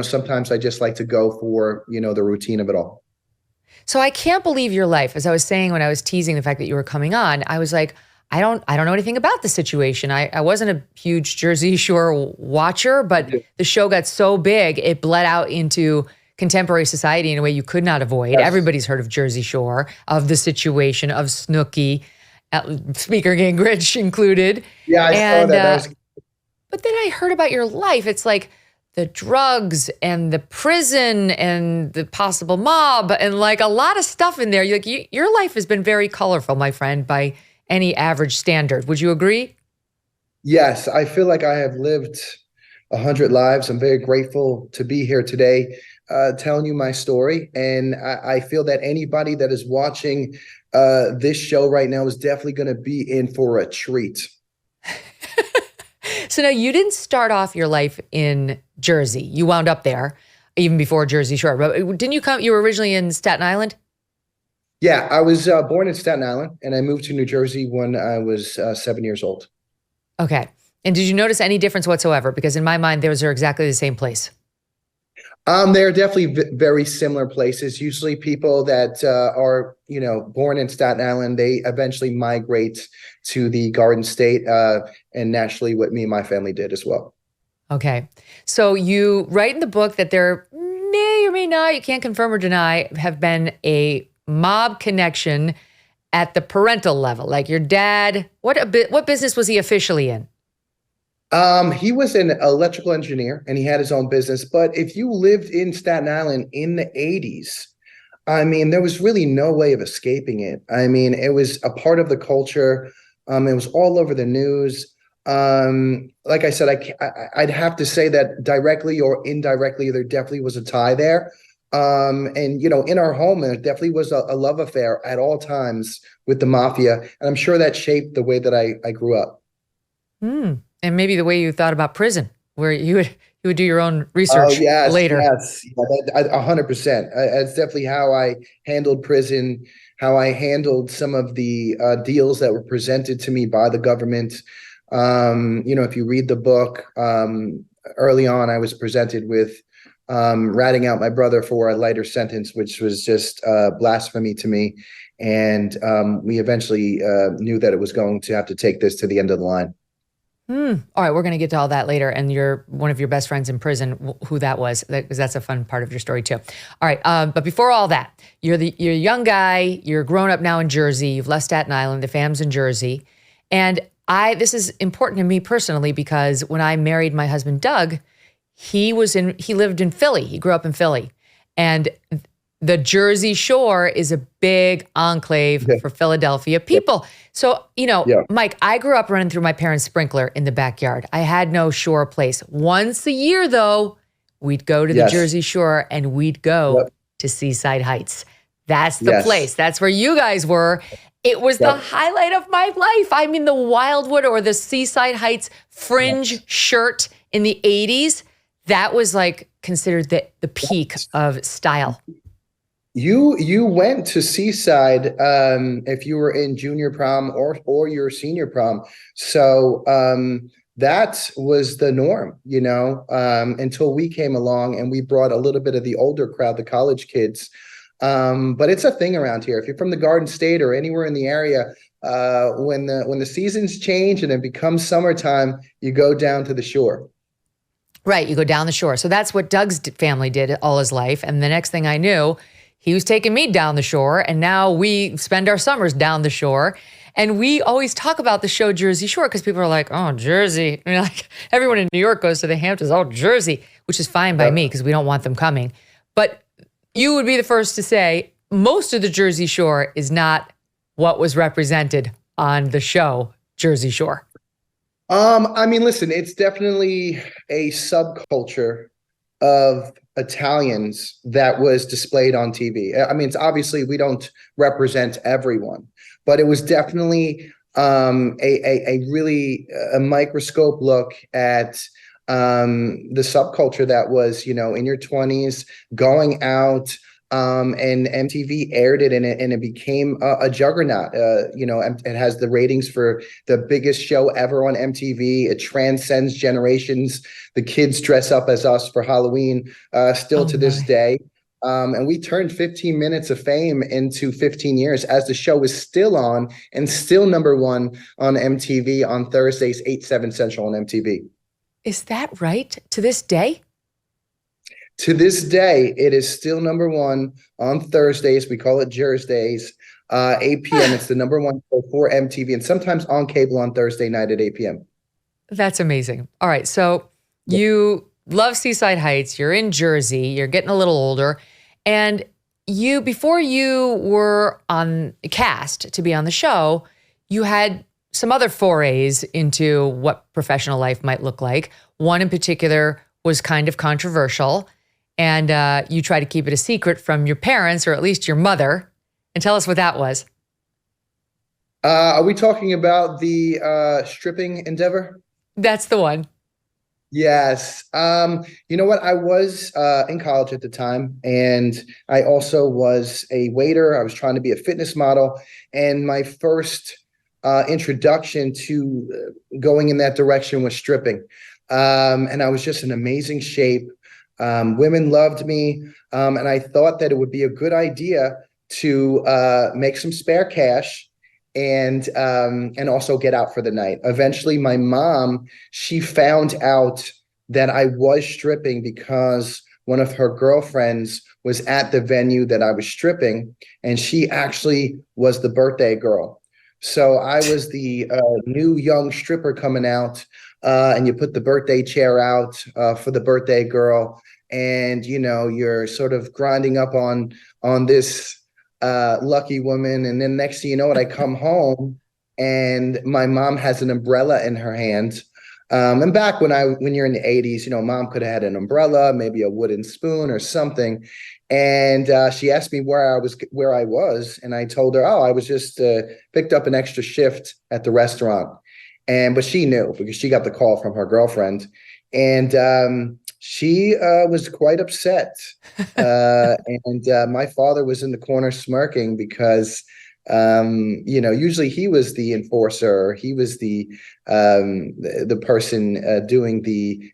sometimes I just like to go for, the routine of it all. So I can't believe your life. As I was saying when I was teasing the fact that you were coming on, I was like, I don't know anything about the situation. I wasn't a huge Jersey Shore watcher, but the show got so big, it bled out into contemporary society in a way you could not avoid. Yes. Everybody's heard of Jersey Shore, of the situation, of Snooki, Speaker Gingrich included. Yeah, I saw that. But then I heard about your life. It's like the drugs and the prison and the possible mob and like a lot of stuff in there. Your life has been very colorful, my friend, by any average standard. Would you agree? Yes, I feel like I have lived 100 lives. I'm very grateful to be here today telling you my story. And I feel that anybody that is watching this show right now is definitely going to be in for a treat. So now you didn't start off your life in Jersey. You wound up there even before Jersey Shore. Didn't you come? You were originally in Staten Island? Yeah, I was born in Staten Island and I moved to New Jersey when I was 7 years old. Okay. And did you notice any difference whatsoever? Because in my mind, those are exactly the same place. They're definitely very similar places. Usually people that are, born in Staten Island, they eventually migrate to the Garden State, and naturally what me and my family did as well. Okay. So you write in the book that there may or may not, you can't confirm or deny, have been a mob connection at the parental level. Like your dad, what business was he officially in? He was an electrical engineer and he had his own business. But if you lived in Staten Island in the 80s, I mean, there was really no way of escaping it. I mean, it was a part of the culture. It was all over the news. Like I said, I'd have to say that directly or indirectly, there definitely was a tie there. And, in our home, there definitely was a love affair at all times with the mafia. And I'm sure that shaped the way that I grew up. And maybe the way you thought about prison, where you would do your own research later. Yes, 100%. That's definitely how I handled prison, how I handled some of the deals that were presented to me by the government. If you read the book, early on, I was presented with ratting out my brother for a lighter sentence, which was just blasphemy to me. And we eventually knew that it was going to have to take this to the end of the line. All right, we're going to get to all that later. And you're one of your best friends in prison, who that was, because that's a fun part of your story too. All right, but before all that, you're a young guy. You're grown up now in Jersey. You've left Staten Island. The fam's in Jersey, and this is important to me personally because when I married my husband Doug, he lived in Philly. He grew up in Philly, and the Jersey Shore is a big enclave for Philadelphia people. So, Mike, I grew up running through my parents' sprinkler in the backyard. I had no shore place. Once a year, though, we'd go to the Jersey Shore and we'd go to Seaside Heights. That's the place. That's where you guys were. It was the highlight of my life. I mean, the Wildwood or the Seaside Heights fringe shirt in the 80s, that was like considered the peak of style. You went to Seaside if you were in junior prom or your senior prom. So that was the norm, until we came along and we brought a little bit of the older crowd, the college kids. But it's a thing around here. If you're from the Garden State or anywhere in the area, when the seasons change and it becomes summertime, you go down to the shore. Right, you go down the shore. So that's what Doug's family did all his life. And the next thing I knew, he was taking me down the shore, and now we spend our summers down the shore. And we always talk about the show Jersey Shore because people are like, oh, Jersey. Like everyone in New York goes to the Hamptons, oh, Jersey, which is fine by me because we don't want them coming. But you would be the first to say most of the Jersey Shore is not what was represented on the show Jersey Shore. Listen, it's definitely a subculture of Italians that was displayed on TV. It's obviously we don't represent everyone, but it was definitely a really a microscope look at the subculture that was, in your 20s, going out, and MTV aired it, and it became a juggernaut. It has the ratings for the biggest show ever on MTV. It transcends generations. The kids dress up as us for Halloween, still to this day. And we turned 15 minutes of fame into 15 years as the show was still on and still number one on MTV on Thursdays, 8, 7 Central on MTV. Is that right? To this day? To this day, it is still number one on Thursdays. We call it Jersdays, 8 p.m. It's the number one show for MTV and sometimes on cable on Thursday night at 8 p.m. That's amazing. All right. So you love Seaside Heights. You're in Jersey. You're getting a little older. And before you were on cast to be on the show, you had some other forays into what professional life might look like. One in particular was kind of controversial. And you try to keep it a secret from your parents, or at least your mother. And tell us what that was. Are we talking about the stripping endeavor? That's the one. Yes. You know what? I was in college at the time, and I also was a waiter. I was trying to be a fitness model. And my first introduction to going in that direction was stripping. And I was just in amazing shape. Women loved me, and I thought that it would be a good idea to make some spare cash and also get out for the night. Eventually, my mom, she found out that I was stripping because one of her girlfriends was at the venue that I was stripping, and she actually was the birthday girl. So I was the new young stripper coming out, and you put the birthday chair out for the birthday girl, and you're sort of grinding up on this lucky woman, and then next thing you know, I come home and my mom has an umbrella in her hand. And back when you're in the 80s, mom could have had an umbrella, maybe a wooden spoon or something. And she asked me where I was, and I told her, I was just picked up an extra shift at the restaurant. But she knew because she got the call from her girlfriend, and she was quite upset. And my father was in the corner smirking because usually he was the enforcer. He was the person doing the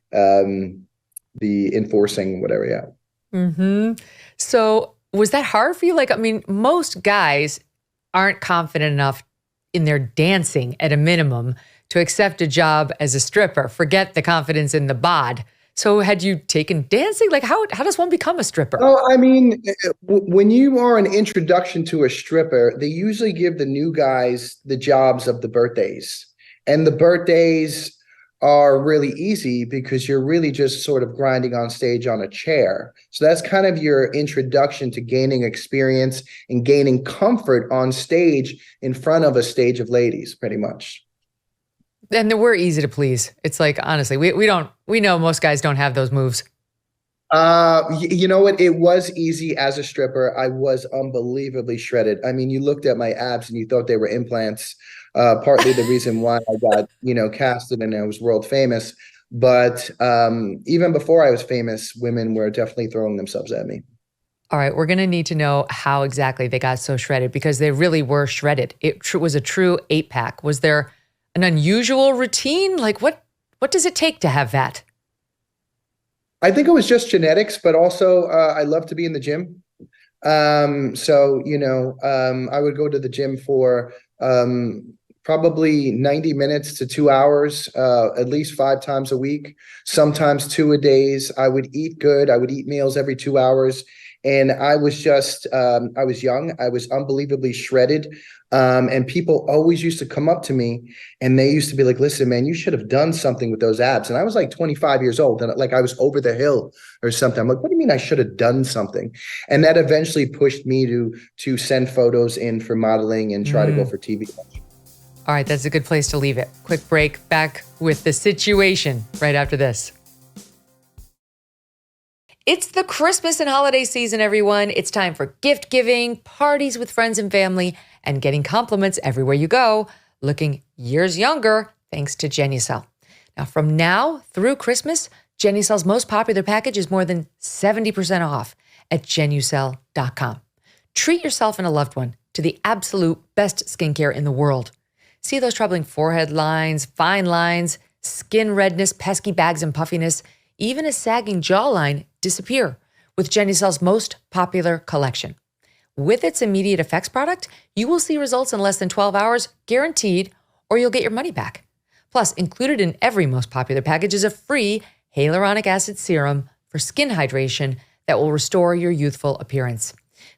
enforcing, whatever. Yeah. Mm-hmm. So was that hard for you? Most guys aren't confident enough in their dancing at a minimum to accept a job as a stripper. Forget the confidence in the bod. So had you taken dancing? How does one become a stripper? When you are an introduction to a stripper, they usually give the new guys the jobs of the birthdays. And the birthdays are really easy because you're really just sort of grinding on stage on a chair. So that's kind of your introduction to gaining experience and gaining comfort on stage in front of a stage of ladies, pretty much. And we're easy to please. It's honestly, we know most guys don't have those moves. You know what? It was easy as a stripper. I was unbelievably shredded. You looked at my abs and you thought they were implants. Partly the reason why I got, casted and I was world famous. But even before I was famous, women were definitely throwing themselves at me. All right, we're going to need to know how exactly they got so shredded because they really were shredded. It was a true 8-pack. Was there an unusual routine? What What does it take to have that? I think it was just genetics, but also I love to be in the gym. So, I would go to the gym for probably 90 minutes to 2 hours, at least 5 times a week, sometimes 2 a days. I would eat good. I would eat meals every 2 hours. And I was just, I was young. I was unbelievably shredded. And people always used to come up to me and they used to be like, listen, man, you should have done something with those abs. And I was like 25 years old and like I was over the hill or something. I'm like, what do you mean I should have done something? And that eventually pushed me to send photos in for modeling and try to go for TV. All right, that's a good place to leave it. Quick break, back with The Situation right after this. It's the Christmas and holiday season, everyone. It's time for gift giving, parties with friends and family, and getting compliments everywhere you go, looking years younger thanks to Genucel. Now, from now through Christmas, Genucel's most popular package is more than 70% off at Genucel.com. Treat yourself and a loved one to the absolute best skincare in the world. See those troubling forehead lines, fine lines, skin redness, pesky bags and puffiness, even a sagging jawline disappear with Genucel's most popular collection. With its immediate effects product, you will see results in less than 12 hours, guaranteed, or you'll get your money back. Plus, included in every most popular package is a free hyaluronic acid serum for skin hydration that will restore your youthful appearance.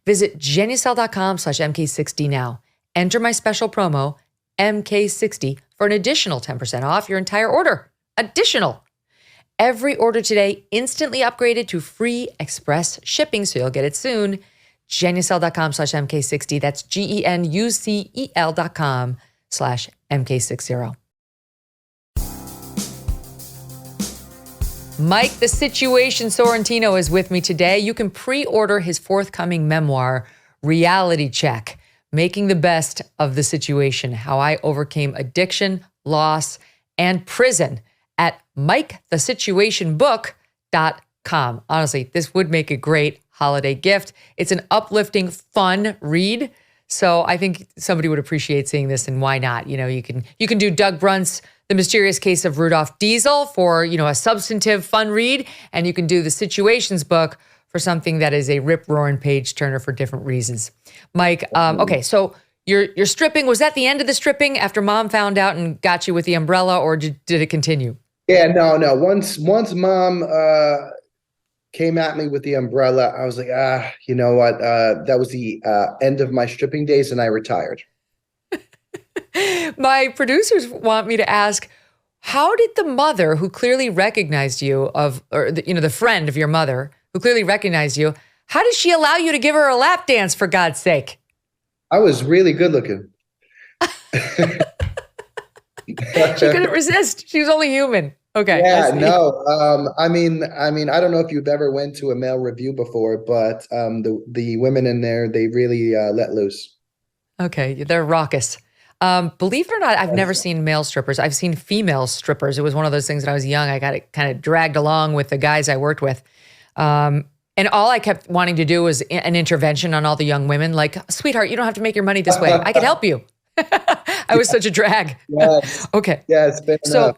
Visit Genucel.com/MK60 now. Enter my special promo, MK60, for an additional 10% off your entire order. Additional. Every order today instantly upgraded to free express shipping, so you'll get it soon. Genucel.com/MK60. That's GENUCEL.com/MK60. Mike, The Situation Sorrentino, is with me today. You can pre-order his forthcoming memoir, Reality Check, Making the Best of the Situation, How I Overcame Addiction, Loss, and Prison at MikeTheSituationBook.com. Honestly, this would make a great holiday gift. It's an uplifting, fun read. So I think somebody would appreciate seeing this, and why not? You can do Doug Brunt's The Mysterious Case of Rudolph Diesel for, a substantive fun read, and you can do The Situations book for something that is a rip-roaring page turner for different reasons. Mike, okay, so your stripping, was that the end of the stripping after mom found out and got you with the umbrella, or did it continue? Yeah, no. Once mom came at me with the umbrella, I was like, you know what? That was the end of my stripping days, and I retired. My producers want me to ask, how did the mother who clearly recognized you the friend of your mother who clearly recognized you, how did she allow you to give her a lap dance, for God's sake? I was really good looking. She couldn't resist. She was only human. Okay. Yeah, no. I mean, I don't know if you've ever went to a male review before, but the women in there, they really let loose. Okay, they're raucous. Believe it or not, I've never seen male strippers. I've seen female strippers. It was one of those things when I was young. I got it kind of dragged along with the guys I worked with. And all I kept wanting to do was an intervention on all the young women. Like, sweetheart, you don't have to make your money this way. I can help you. I was such a drag. Yes. Okay. Yeah, it's been enough.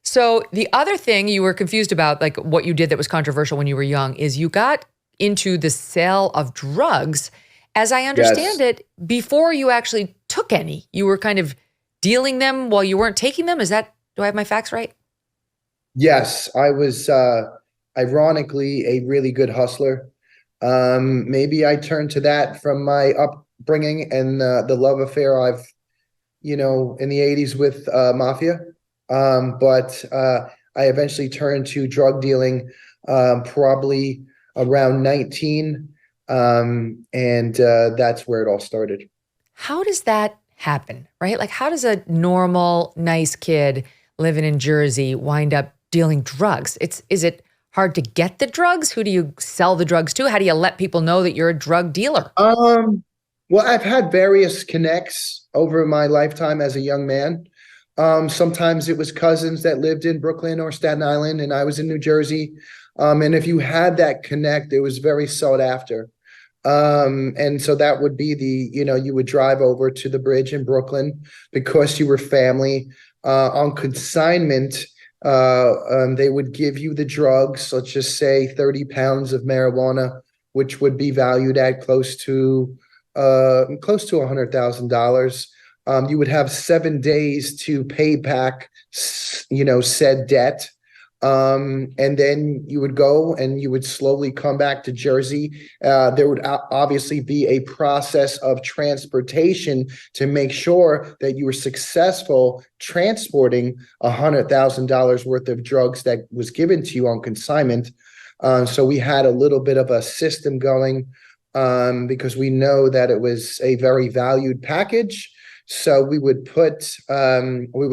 So the other thing you were confused about, like what you did that was controversial when you were young, is you got into the sale of drugs, as I understand it, before you actually took any. You were kind of dealing them while you weren't taking them. Do I have my facts right? Yes, I was ironically a really good hustler. Maybe I turned to that from my upbringing and the love affair I've, in the 80s with mafia. But I eventually turned to drug dealing probably around 19. And that's where it all started. How does that happen, right? Like, how does a normal, nice kid living in Jersey wind up dealing drugs? Is it hard to get the drugs? Who do you sell the drugs to? How do you let people know that you're a drug dealer? Well, I've had various connects over my lifetime as a young man. Sometimes it was cousins that lived in Brooklyn or Staten Island, and I was in New Jersey. And if you had that connect, it was very sought after. And so that would be you would drive over to the bridge in Brooklyn because you were family. On consignment, They would give you the drugs, let's just say 30 pounds of marijuana, which would be valued at close to $100,000. You would have 7 days to pay back, said debt. And then you would go and you would slowly come back to Jersey. There would obviously be a process of transportation to make sure that you were successful transporting $100,000 worth of drugs that was given to you on consignment. So we had a little bit of a system going because we know that it was a very valued package. So we would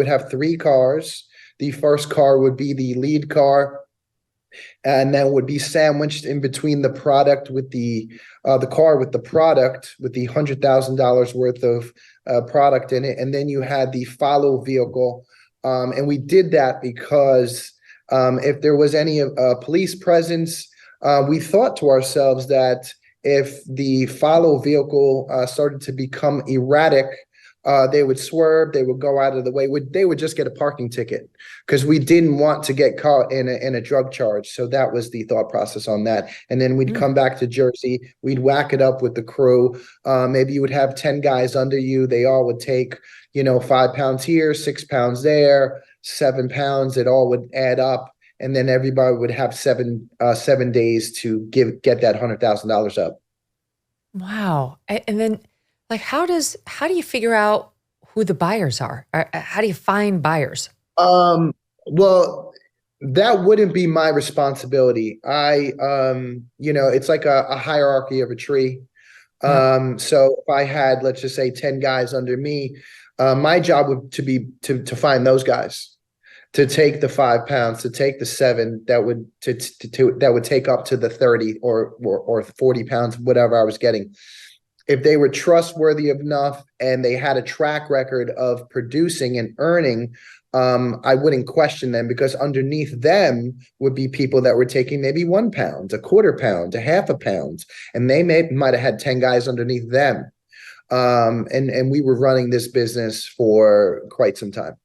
have 3 cars. The first car would be the lead car, and then would be sandwiched in between the product with the car with the product with the $100,000 worth of product in it. And then you had the follow vehicle. And we did that because if there was any police presence, we thought to ourselves that if the follow vehicle started to become erratic, they would swerve, they would go out of the way, they would just get a parking ticket because we didn't want to get caught in a drug charge. So that was the thought process on that. And then we'd come back to Jersey, we'd whack it up with the crew. Maybe you would have 10 guys under you. They all would take, 5 pounds here, 6 pounds there, 7 pounds. It all would add up. And then everybody would have 7 days to get that $100,000 up. Wow. And then, like, how do you figure out who the buyers are? How do you find buyers? Well, that wouldn't be my responsibility. It's like a hierarchy of a tree. So if I had, let's just say 10 guys under me, my job would be to find those guys, to take the 5 pounds, to take the 7 that would take up to the 30 or 40 pounds, whatever I was getting. If they were trustworthy enough and they had a track record of producing and earning, I wouldn't question them, because underneath them would be people that were taking maybe 1 pound, a quarter pound, a half a pound, and they might have had 10 guys underneath them. And we were running this business for quite some time.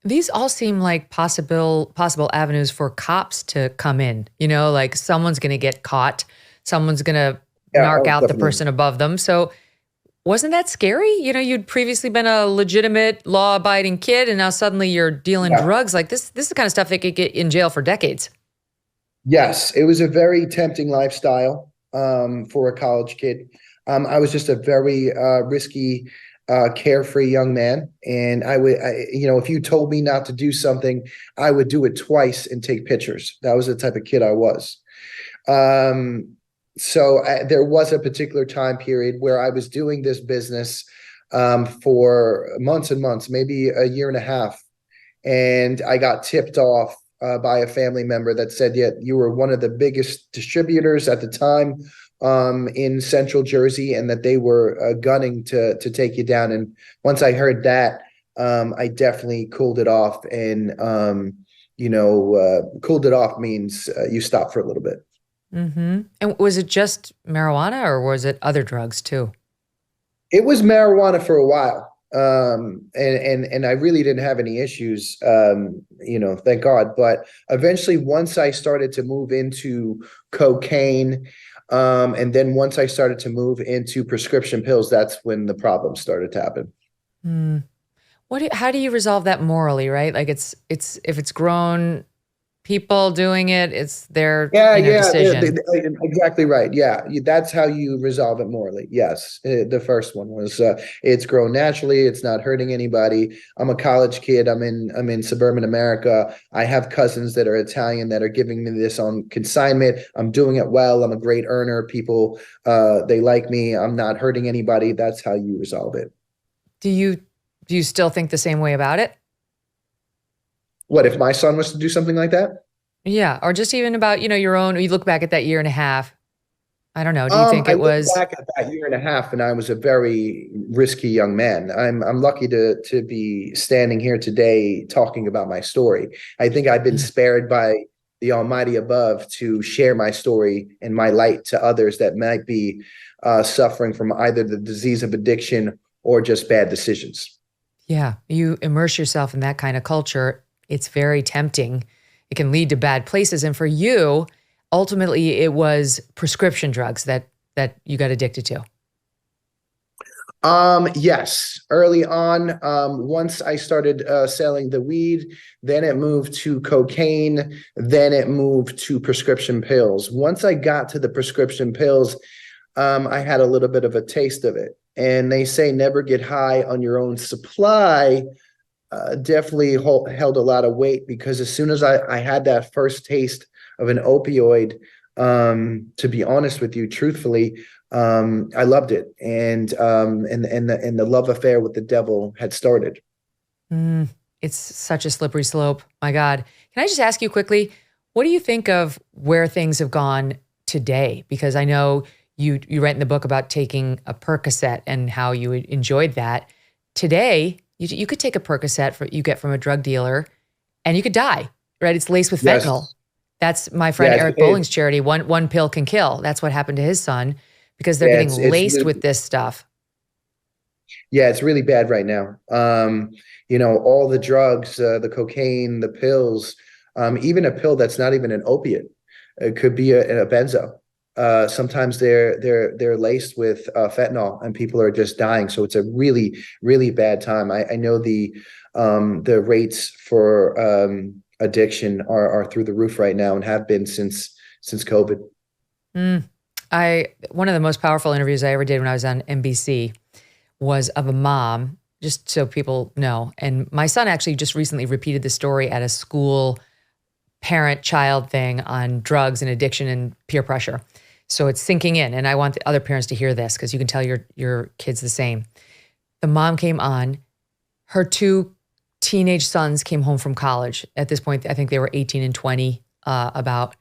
These all seem like possible avenues for cops to come in, like someone's going to get caught, someone's going to narc out the person above them. So wasn't that scary? You'd previously been a legitimate law-abiding kid, and now suddenly you're dealing drugs. Like this is the kind of stuff that could get in jail for decades. Yes, it was a very tempting lifestyle for a college kid. I was just a very risky, carefree young man. And if you told me not to do something, I would do it twice and take pictures. That was the type of kid I was. So there was a particular time period where I was doing this business for months and months, maybe a year and a half. And I got tipped off by a family member that said, yeah, you were one of the biggest distributors at the time in Central Jersey, and that they were gunning to take you down. And once I heard that, I definitely cooled it off. And, cooled it off means you stop for a little bit. Mm-hmm. And was it just marijuana, or was it other drugs too? It was marijuana for a while. And I really didn't have any issues, thank God. But eventually, once I started to move into cocaine, and then once I started to move into prescription pills, that's when the problems started to happen. How do you resolve that morally, right? Like it's if it's grown people doing it, it's their decision. Exactly right. Yeah, that's how you resolve it morally. Yes, the first one was it's grown naturally. It's not hurting anybody. I'm a college kid. I'm in suburban America. I have cousins that are Italian that are giving me this on consignment. I'm doing it well. I'm a great earner. People they like me. I'm not hurting anybody. That's how you resolve it. Do you still think the same way about it? What if my son was to do something like that? Yeah, or just even about, your own, you look back at that year and a half. I don't know. Do you think it was? I look back at that year and a half, and I was a very risky young man. I'm lucky to be standing here today talking about my story. I think I've been spared by the Almighty above to share my story and my light to others that might be suffering from either the disease of addiction or just bad decisions. Yeah, you immerse yourself in that kind of culture. it's very tempting. It can lead to bad places. And for you, ultimately, it was prescription drugs that you got addicted to. Yes. Early on, once I started selling the weed, then it moved to cocaine, then it moved to prescription pills. Once I got to the prescription pills, I had a little bit of a taste of it. And they say never get high on your own supply. Definitely held a lot of weight, because as soon as I had that first taste of an opioid, to be honest with you, truthfully, I loved it, and the love affair with the devil had started. It's such a slippery slope. My God. Can I just ask you quickly, what do you think of where things have gone today? Because I know you write in the book about taking a Percocet and how you enjoyed that. Today, you could take a Percocet you get from a drug dealer, and you could die, right? It's laced with fentanyl. Yes. That's my friend Eric Bolling's charity. One pill can kill. That's what happened to his son, because they're getting laced really, with this stuff. Yeah, it's really bad right now. All the drugs, the cocaine, the pills, even a pill that's not even an opiate. It could be a benzo. Sometimes they're laced with fentanyl, and people are just dying. So it's a really, really bad time. I know the rates for addiction are through the roof right now, and have been since COVID. One of the most powerful interviews I ever did when I was on NBC was of a mom, just so people know. And my son actually just recently repeated the story at a school parent-child thing on drugs and addiction and peer pressure. So it's sinking in, and I want the other parents to hear this, because you can tell your kids the same. The mom came on. Her 2 teenage sons came home from college. At this point, I think they were 18 and 20 about.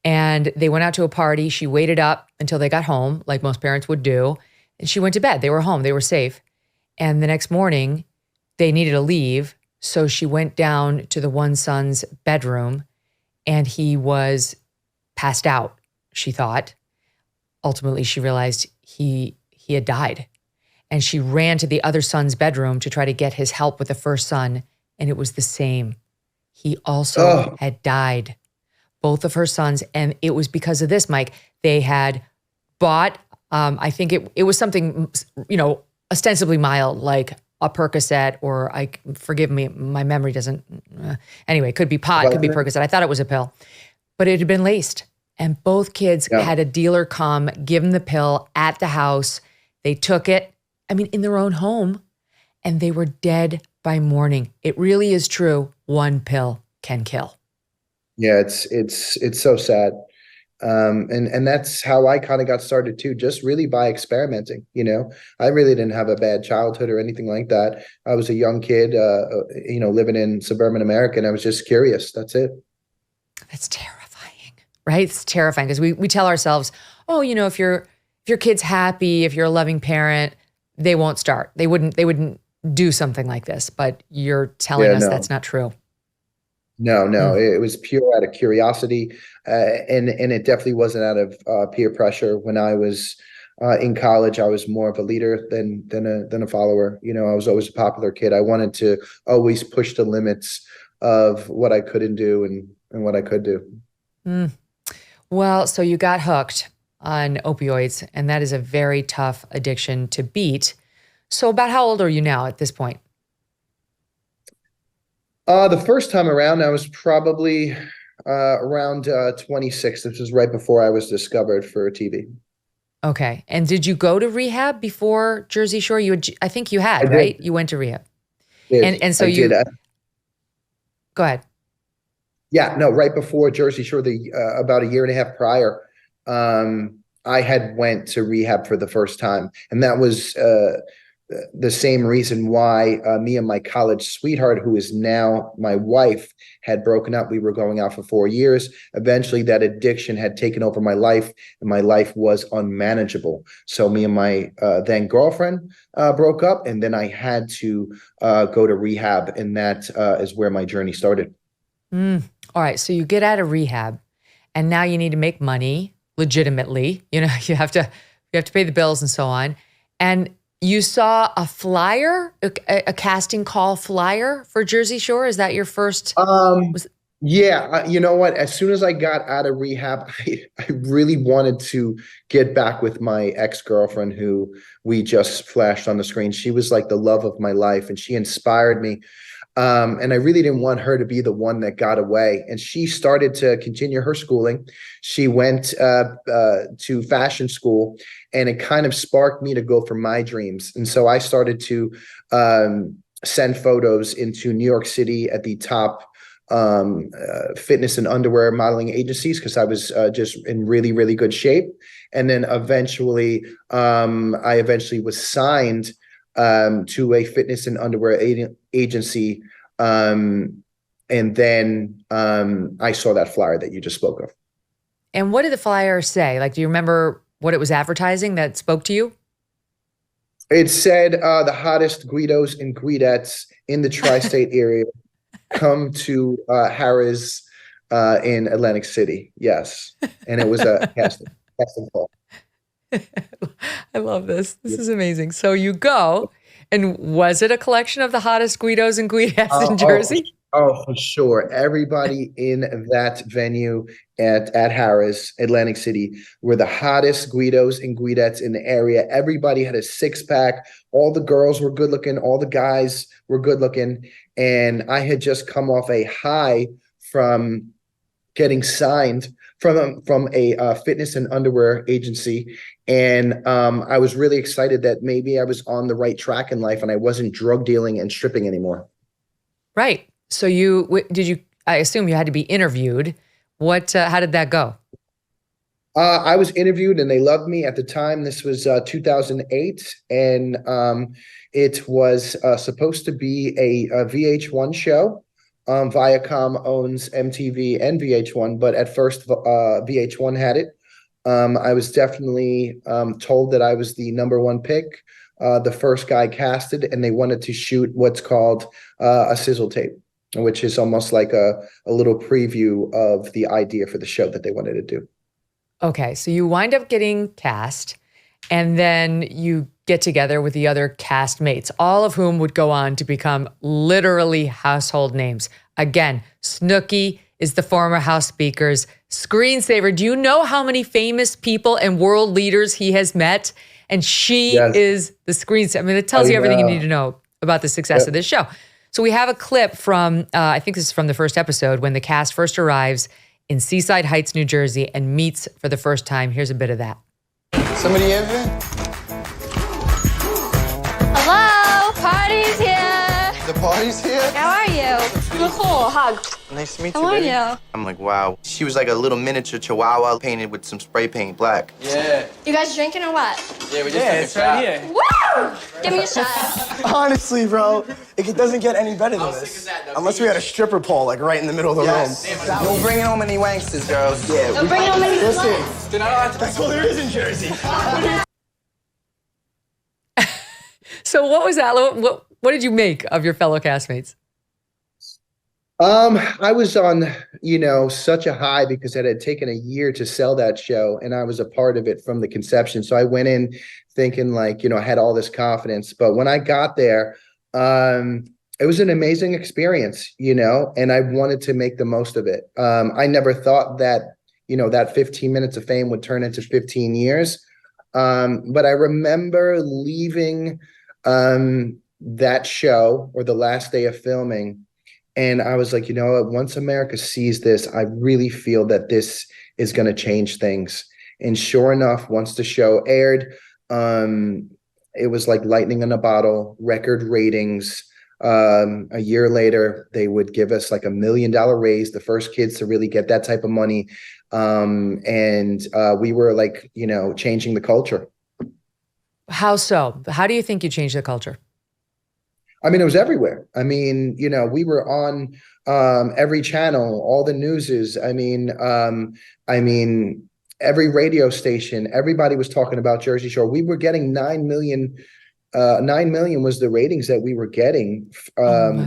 And they went out to a party. She waited up until they got home, like most parents would do. And she went to bed. They were home. They were safe. And the next morning, they needed to leave. So she went down to the one son's bedroom, and he was passed out, she thought. Ultimately, she realized he had died. And she ran to the other son's bedroom to try to get his help with the first son. And it was the same. He also had died. Both of her sons. And it was because of this, Mike. They had bought, I think it was something, ostensibly mild, like a Percocet, or forgive me, my memory doesn't, anyway, it could be pot, could be Percocet. I thought it was a pill, but it had been laced. And both kids had a dealer come, give them the pill at the house. They took it, in their own home, and they were dead by morning. It really is true. One pill can kill. Yeah, it's so sad. And that's how I kind of got started too, just really by experimenting. I really didn't have a bad childhood or anything like that. I was a young kid, living in suburban America, and I was just curious. That's it. That's terrifying, right? It's terrifying, because we tell ourselves, if your kid's happy, if you're a loving parent, they won't start. They wouldn't do something like this. But you're telling us that's not true. No, it was pure out of curiosity, and it definitely wasn't out of peer pressure. When I was in college, I was more of a leader than a follower. I was always a popular kid. I wanted to always push the limits of what I couldn't do and what I could do. Well, so you got hooked on opioids, and that is a very tough addiction to beat. So about how old are you now at this point? The first time around, I was probably around 26. This was right before I was discovered for TV. Okay. And did you go to rehab before Jersey Shore? I think you had, I right? did. You went to rehab. And so you did. Go ahead. Yeah, no, right before Jersey Shore, about a year and a half prior, I had went to rehab for the first time. And that was the same reason why me and my college sweetheart, who is now my wife, had broken up. We were going out for 4 years. Eventually, that addiction had taken over my life, and my life was unmanageable. So me and my then girlfriend broke up, and then I had to go to rehab, and that is where my journey started. All right, so you get out of rehab, and now you need to make money legitimately. You have to pay the bills and so on, and You saw a flyer, a casting call flyer for Jersey Shore. Is that your first? Yeah, you know what? As soon as I got out of rehab, I really wanted to get back with my ex-girlfriend who we just flashed on the screen. She was like the love of my life, and she inspired me. And I really didn't want her to be the one that got away. And she started to continue her schooling. She went to fashion school, and it kind of sparked me to go for my dreams. And so I started to send photos into New York City at the top fitness and underwear modeling agencies because I was just in really, really good shape. And then eventually, I eventually was signed to a fitness and underwear agency. And then I saw that flyer that you just spoke of. And what did the flyer say? Like, do you remember what it was advertising that spoke to you? It said the hottest Guidos and Guidettes in the tri-state area come to Harris in Atlantic City. Yes. And it was a casting call. I love this. This is amazing. So you go, and was it a collection of the hottest Guidos and Guidettes in Jersey? Oh, for sure. Everybody in that venue at Harris, Atlantic City, were the hottest Guidos and Guidettes in the area. Everybody had a six-pack. All the girls were good looking. All the guys were good looking. And I had just come off a high from getting signed from a fitness and underwear agency. And I was really excited that maybe I was on the right track in life and I wasn't drug dealing and stripping anymore. Right. So I assume you had to be interviewed. How did that go? I was interviewed and they loved me at the time. This was 2008. And it was supposed to be a VH1 show. Viacom owns MTV and VH1, but at first VH1 had it. I was definitely told that I was the number one pick, the first guy casted, and they wanted to shoot what's called a sizzle tape, which is almost like a little preview of the idea for the show that they wanted to do. Okay, so you wind up getting cast, and then you get together with the other cast mates, all of whom would go on to become literally household names. Again, Snooki is the former House Speaker's screensaver. Do you know how many famous people and world leaders he has met? And she is the screensaver. I mean, it tells you everything you need to know about the success of this show. So we have a clip from, I think this is from the first episode, when the cast first arrives in Seaside Heights, New Jersey, and meets for the first time. Here's a bit of that. Somebody ever? Hello, party's here. The party's here? How are you? You're cool. Hug. Nice to meet you, How are baby. you? I'm like, wow. She was like a little miniature chihuahua painted with some spray paint black. Yeah. You guys drinking or what? Yeah, we just took a it's right here. Woo! Give me a shot. Honestly, bro, it doesn't get any better than this. Unless we had a stripper pole like right in the middle of the room. Don't bring home any wanksters, girls. Yeah. Don't bring home any Listen, that's all there is in Jersey. So what was that? What did you make of your fellow castmates? I was on, such a high because it had taken a year to sell that show, and I was a part of it from the conception. So I went in thinking I had all this confidence. But when I got there, it was an amazing experience, and I wanted to make the most of it. I never thought that, that 15 minutes of fame would turn into 15 years. But I remember leaving that show or the last day of filming, and I was like, once America sees this, I really feel that this is going to change things. And sure enough, once the show aired, it was like lightning in a bottle, record ratings. A year later, they would give us like $1 million raise, the first kids to really get that type of money. And we were like, changing the culture. How so? How do you think you changed the culture? I mean, it was everywhere. I mean, we were on every channel, all the newses. I mean, every radio station, everybody was talking about Jersey Shore. We were getting 9 million. 9 million was the ratings that we were getting,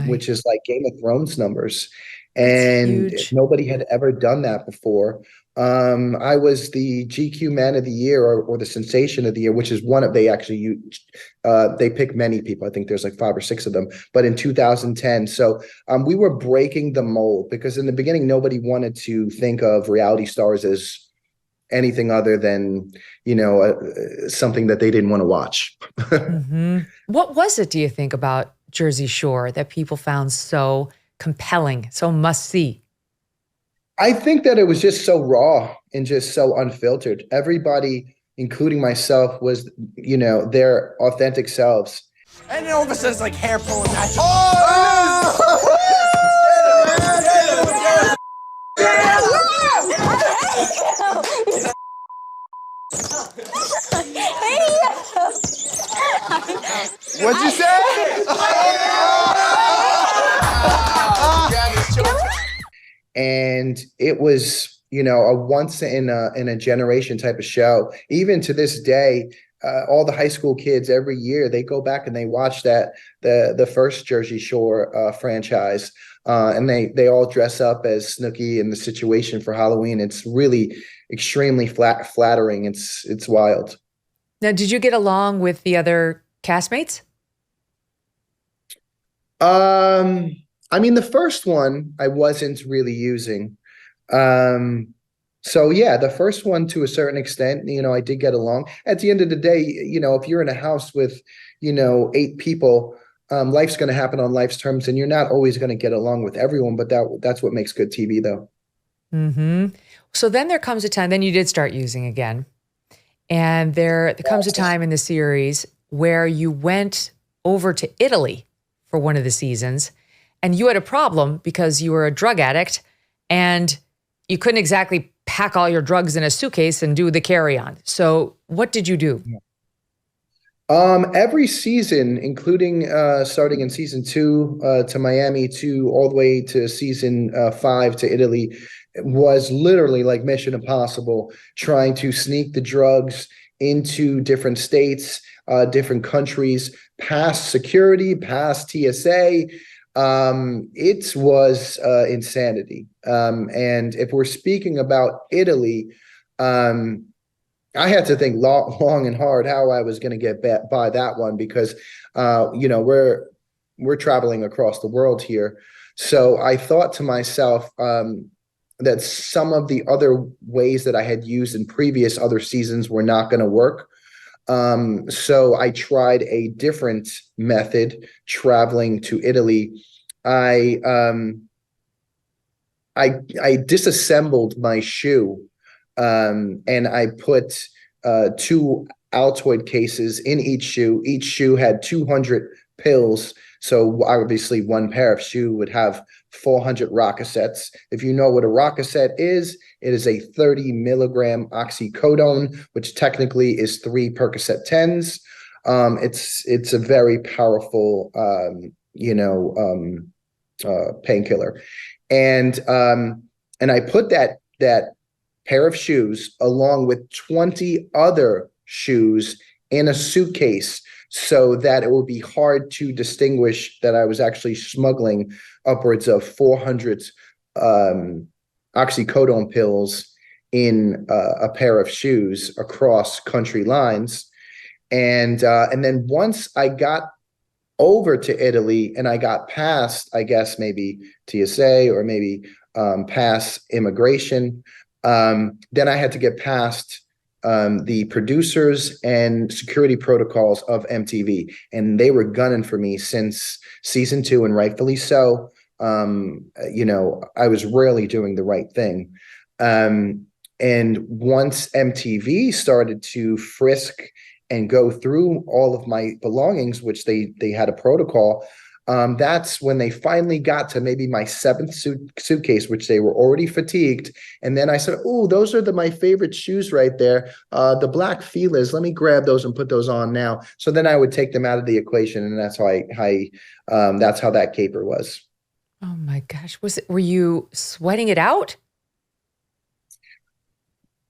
which is like Game of Thrones numbers. And nobody had ever done that before. I was the GQ Man of the Year or the Sensation of the Year, which is one of they pick many people. I think there's like 5 or 6 of them, but in 2010. So we were breaking the mold because in the beginning, nobody wanted to think of reality stars as anything other than, something that they didn't want to watch. Mm-hmm. What was it, do you think, about Jersey Shore that people found so compelling, so must see? I think that it was just so raw and just so unfiltered. Everybody, including myself, was, their authentic selves. And then all of a sudden it's like hair pulling at you. What'd you say? And it was, a once in a generation type of show. Even to this day, all the high school kids every year, they go back and they watch the first Jersey Shore franchise. And they all dress up as Snooki in the situation for Halloween. It's really extremely flattering. It's wild. Now, did you get along with the other castmates? The first one I wasn't really using. So yeah, the first one to a certain extent, I did get along. At the end of the day, if you're in a house with, 8 people, life's going to happen on life's terms, and you're not always going to get along with everyone. But that's what makes good TV, though. Mm-hmm. So then there comes a time. Then you did start using again, and there comes a time in the series where you went over to Italy for one of the seasons, and you had a problem because you were a drug addict, and you couldn't exactly pack all your drugs in a suitcase and do the carry-on. So what did you do? Every season, including starting in season 2 to Miami to all the way to season 5 to Italy, was literally like Mission Impossible, trying to sneak the drugs into different states, different countries, past security, past TSA. It was insanity. And if we're speaking about Italy, I had to think long and hard how I was going to get by that one because, we're traveling across the world here. So I thought to myself that some of the other ways that I had used in previous other seasons were not going to work. So I tried a different method traveling to Italy. I disassembled my shoe, and I put 2 Altoid cases in each shoe. Each shoe had 200 pills. So obviously one pair of shoe would have 400 Rocassettes. If you know what a Rocassette is, it is a 30 milligram oxycodone, which technically is 3 Percocet 10s. It's a very powerful, painkiller. And I put that pair of shoes along with 20 other shoes in a suitcase so that it would be hard to distinguish that I was actually smuggling upwards of 400 oxycodone pills in a pair of shoes across country lines. And then once I got over to Italy and I got past, I guess, maybe TSA or maybe past immigration, then I had to get past the producers and security protocols of MTV. And they were gunning for me since season 2, and rightfully so. I was rarely doing the right thing. And once MTV started to frisk and go through all of my belongings, which they had a protocol, that's when they finally got to maybe my 7th suitcase, which they were already fatigued. And then I said, oh, those are my favorite shoes right there. The black Fila's, let me grab those and put those on now. So then I would take them out of the equation. And that's how that's how that caper was. Oh my gosh. Were you sweating it out?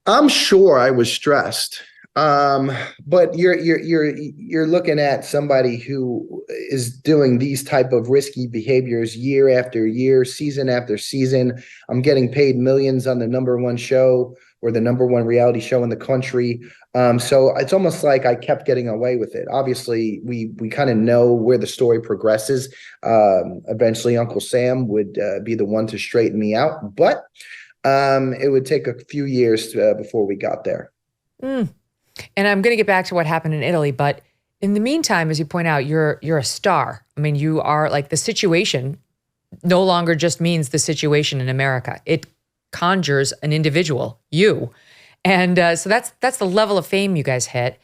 I'm sure I was stressed. But you're looking at somebody who is doing these type of risky behaviors year after year, season after season. I'm getting paid millions on the #1 show or the #1 reality show in the country. So it's almost like I kept getting away with it. Obviously, we kind of know where the story progresses. Eventually, Uncle Sam would be the one to straighten me out, but it would take a few years before we got there. And I'm going to get back to what happened in Italy, but in the meantime, as you point out, you're a star. I mean, you are like the situation no longer just means the situation in America. It conjures an individual, you. And so that's the level of fame you guys hit.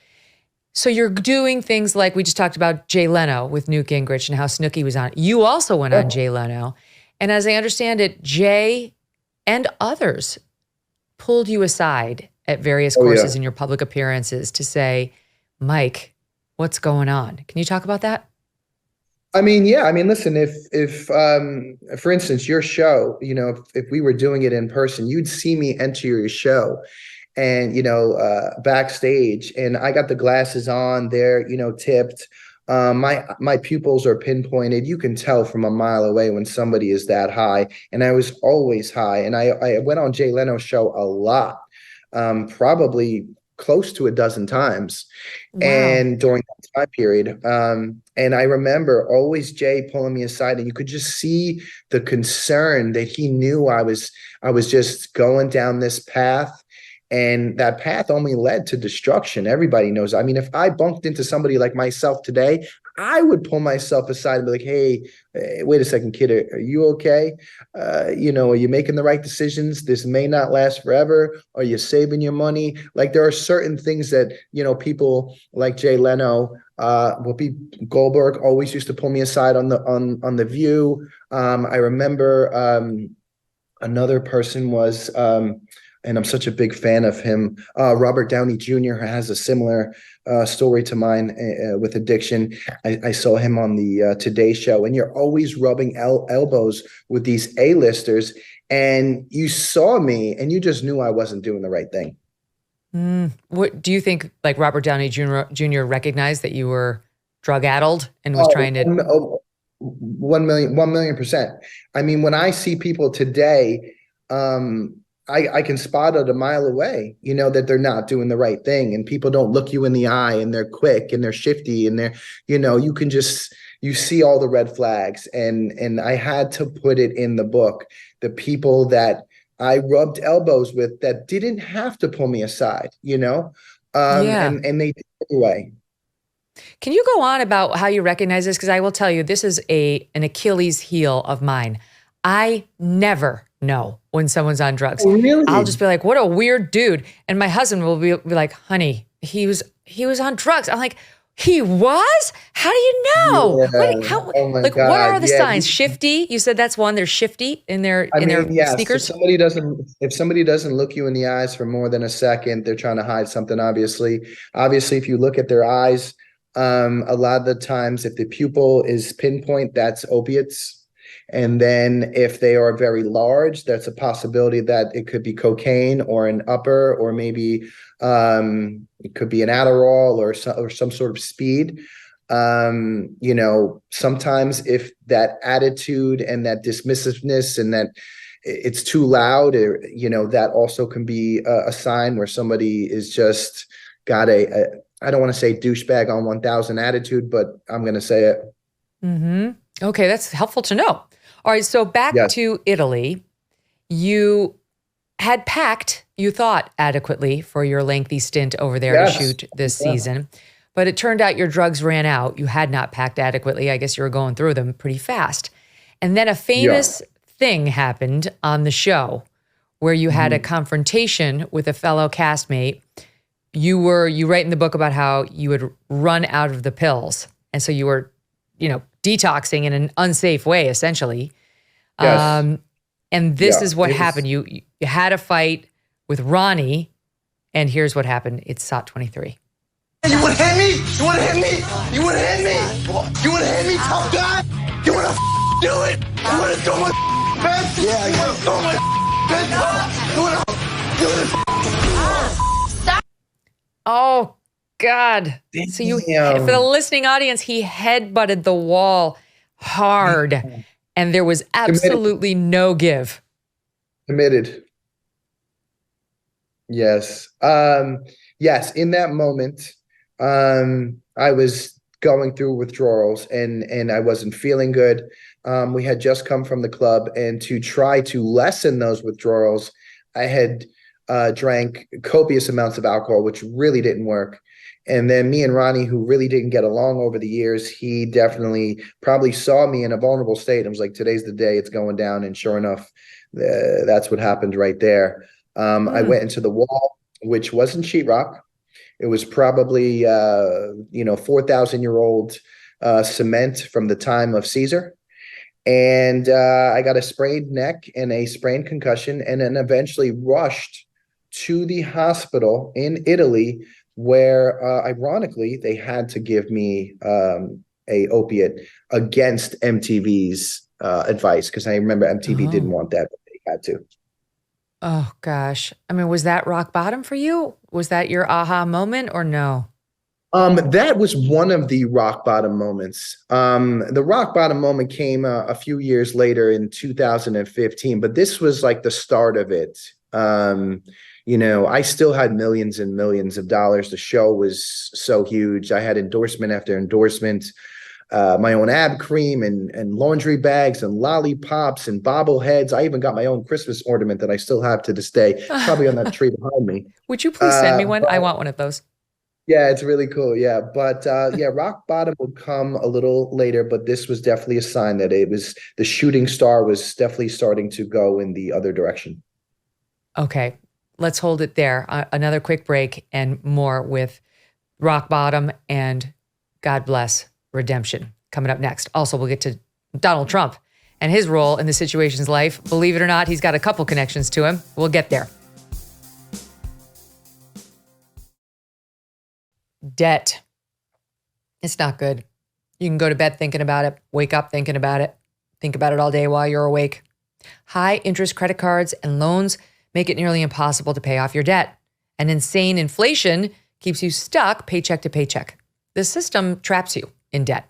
So you're doing things like we just talked about Jay Leno with Newt Gingrich and how Snooki was on. You also went on Jay Leno. And as I understand it, Jay and others pulled you aside at various courses in your public appearances to say, Mike, what's going on? Can you talk about that? I mean, yeah. I mean, listen, if for instance, your show, if we were doing it in person, you'd see me enter your show and, backstage, and I got the glasses on there, tipped. My pupils are pinpointed. You can tell from a mile away when somebody is that high. And I was always high. And I went on Jay Leno's show a lot. Probably close to a dozen times. Wow. And during that time period. And I remember always Jay pulling me aside, and you could just see the concern that he knew I was just going down this path. And that path only led to destruction. Everybody knows. I mean, if I bumped into somebody like myself today, I would pull myself aside and be like, hey, wait a second, kid, are you okay? Are you making the right decisions? This may not last forever. Are you saving your money? Like, there are certain things that, people like Jay Leno, Whoopi Goldberg always used to pull me aside on the View. I remember another person was, and I'm such a big fan of him. Robert Downey Jr. has a similar story to mine with addiction. I saw him on the Today Show, and you're always rubbing elbows with these A-listers, and you saw me, and you just knew I wasn't doing the right thing. What do you think? Like Robert Downey Jr. recognized that you were drug-addled and was trying to? 1 million%. I mean, when I see people today, I can spot it a mile away, that they're not doing the right thing, and people don't look you in the eye, and they're quick and they're shifty, and they're, you see all the red flags. And I had to put it in the book, the people that I rubbed elbows with that didn't have to pull me aside, and they did anyway. Can you go on about how you recognize this? Because I will tell you, this is an Achilles heel of mine. I never know when someone's on drugs. Oh, really? I'll just be like, what a weird dude. And my husband will be like, honey, he was on drugs. I'm like, he was? How do you know? Yeah. What are the signs? Shifty? You said that's one. They're shifty in their sneakers. If somebody doesn't look you in the eyes for more than a second, they're trying to hide something, obviously. Obviously, if you look at their eyes, a lot of the times, if the pupil is pinpoint, that's opiates. And then if they are very large, that's a possibility that it could be cocaine or an upper, or maybe it could be an Adderall or some sort of speed. Sometimes if that attitude and that dismissiveness and that it's too loud, that also can be a sign where somebody is just got I don't want to say douchebag on 1,000 attitude, but I'm going to say it. Mm-hmm. Okay, that's helpful to know. All right, so back to Italy. You had packed, you thought, adequately for your lengthy stint over there to shoot this season, but it turned out your drugs ran out. You had not packed adequately. I guess you were going through them pretty fast. And then a famous thing happened on the show where you had a confrontation with a fellow castmate. You write in the book about how you had run out of the pills. And so you were, detoxing in an unsafe way, essentially. Yes. And this is what happened. You had a fight with Ronnie, and here's what happened. It's SOT 23. You want to hit me? You want to hit me? You want to hit me? You want to hit me, tough guy? You want to do it? You want to throw my bitch? Yeah, you want to throw my bitch? You want to do it? Oh, God. So for the listening audience, he headbutted the wall hard, and there was absolutely no give. Committed. Yes. Yes. In that moment, I was going through withdrawals and I wasn't feeling good. We had just come from the club, and to try to lessen those withdrawals, I had drank copious amounts of alcohol, which really didn't work. And then me and Ronnie, who really didn't get along over the years, he definitely probably saw me in a vulnerable state and was like, today's the day, it's going down. And sure enough, that's what happened right there. I went into the wall, which wasn't sheetrock. It was probably 4,000-year-old cement from the time of Caesar. And I got a sprained neck and a sprained concussion, and then eventually rushed to the hospital in Italy, where ironically they had to give me a opiate against MTV's advice, because I remember MTV didn't want that, but they had to. Oh, gosh. I mean, was that rock bottom for you? Was that your aha moment or no? That was one of the rock bottom moments. The rock bottom moment came a few years later in 2015, but this was like the start of it. I still had millions and millions of dollars. The show was so huge. I had endorsement after endorsement. My own ab cream and laundry bags and lollipops and bobbleheads. I even got my own Christmas ornament that I still have to this day, probably on that tree behind me. Would you please send me one? I want one of those. Yeah, it's really cool. Yeah. But rock bottom would come a little later, but this was definitely a sign that the shooting star was definitely starting to go in the other direction. Okay, let's hold it there. Another quick break and more with rock bottom and God bless redemption coming up next. Also, we'll get to Donald Trump and his role in the situation's life. Believe it or not, he's got a couple connections to him. We'll get there. Debt. It's not good. You can go to bed thinking about it, wake up thinking about it, think about it all day while you're awake. High interest credit cards and loans make it nearly impossible to pay off your debt. And insane inflation keeps you stuck paycheck to paycheck. The system traps you in debt.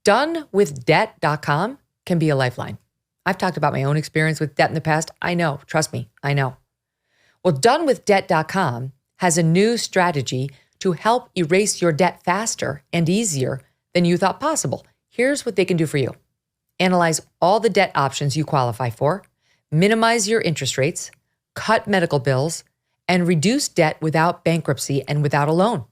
Donewithdebt.com can be a lifeline. I've talked about my own experience with debt in the past. I know, trust me, I know. Well, donewithdebt.com has a new strategy to help erase your debt faster and easier than you thought possible. Here's what they can do for you. Analyze all the debt options you qualify for, minimize your interest rates, cut medical bills, and reduce debt without bankruptcy and without a loan.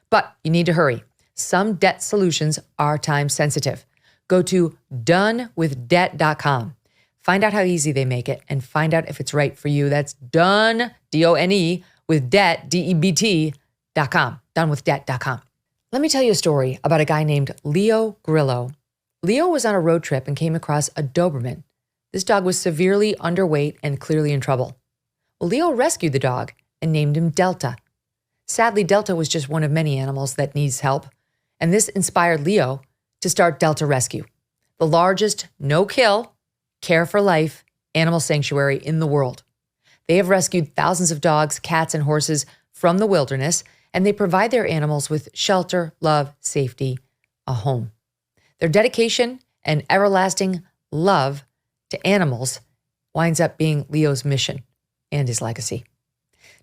But you need to hurry. Some debt solutions are time sensitive. Go to donewithdebt.com. Find out how easy they make it and find out if it's right for you. That's done, D-O-N-E, with debt, D-E-B-T.com, donewithdebt.com. Let me tell you a story about a guy named Leo Grillo. Leo was on a road trip and came across a Doberman. This dog was severely underweight and clearly in trouble. Well, Leo rescued the dog and named him Delta. Sadly, Delta was just one of many animals that needs help, and this inspired Leo to start Delta Rescue, the largest no-kill, care-for-life animal sanctuary in the world. They have rescued thousands of dogs, cats, and horses from the wilderness, and they provide their animals with shelter, love, safety, a home. Their dedication and everlasting love to animals winds up being Leo's mission and his legacy.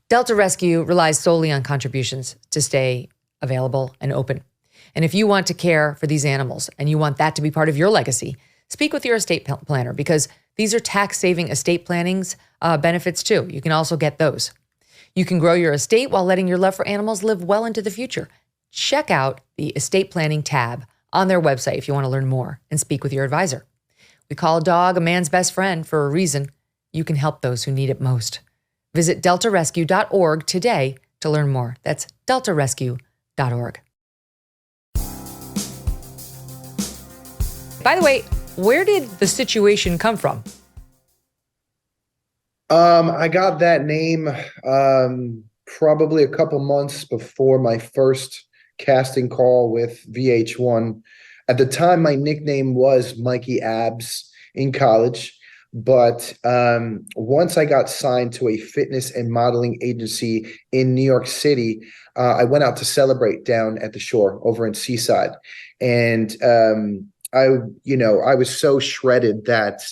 Delta Rescue relies solely on contributions to stay available and open. And if you want to care for these animals and you want that to be part of your legacy, speak with your estate planner, because these are tax-saving estate planning's benefits too. You can also get those. You can grow your estate while letting your love for animals live well into the future. Check out the estate planning tab on their website if you want to learn more and speak with your advisor. We call a dog a man's best friend for a reason. You can help those who need it most. Visit deltarescue.org today to learn more. That's deltarescue.org. By the way, where did the situation come from? I got that name probably a couple months before my first casting call with VH1. At the time, my nickname was Mikey Abs in college, But once I got signed to a fitness and modeling agency in New York City, I went out to celebrate down at the shore over in Seaside. And I was so shredded that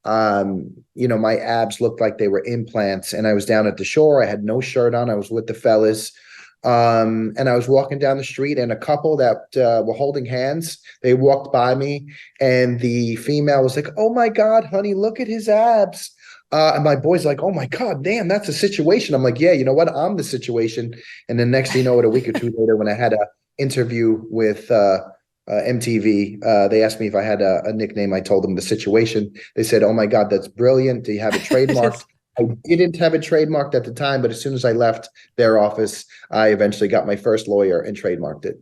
my abs looked like they were implants. And I was down at the shore. I had no shirt on. I was with the fellas. And I was walking down the street, and a couple that were holding hands, they walked by me, and the female was like, "Oh my God, honey, look at his abs." And my boy's like, "Oh my God, damn, that's a situation." I'm like, "Yeah, you know what? I'm the situation." And then next thing you know it, a week or two later, when I had an interview with MTV, they asked me if I had a nickname. I told them the situation. They said, "Oh my God, that's brilliant. Do you have it trademarked?" I didn't have it trademarked at the time, but as soon as I left their office, I eventually got my first lawyer and trademarked it.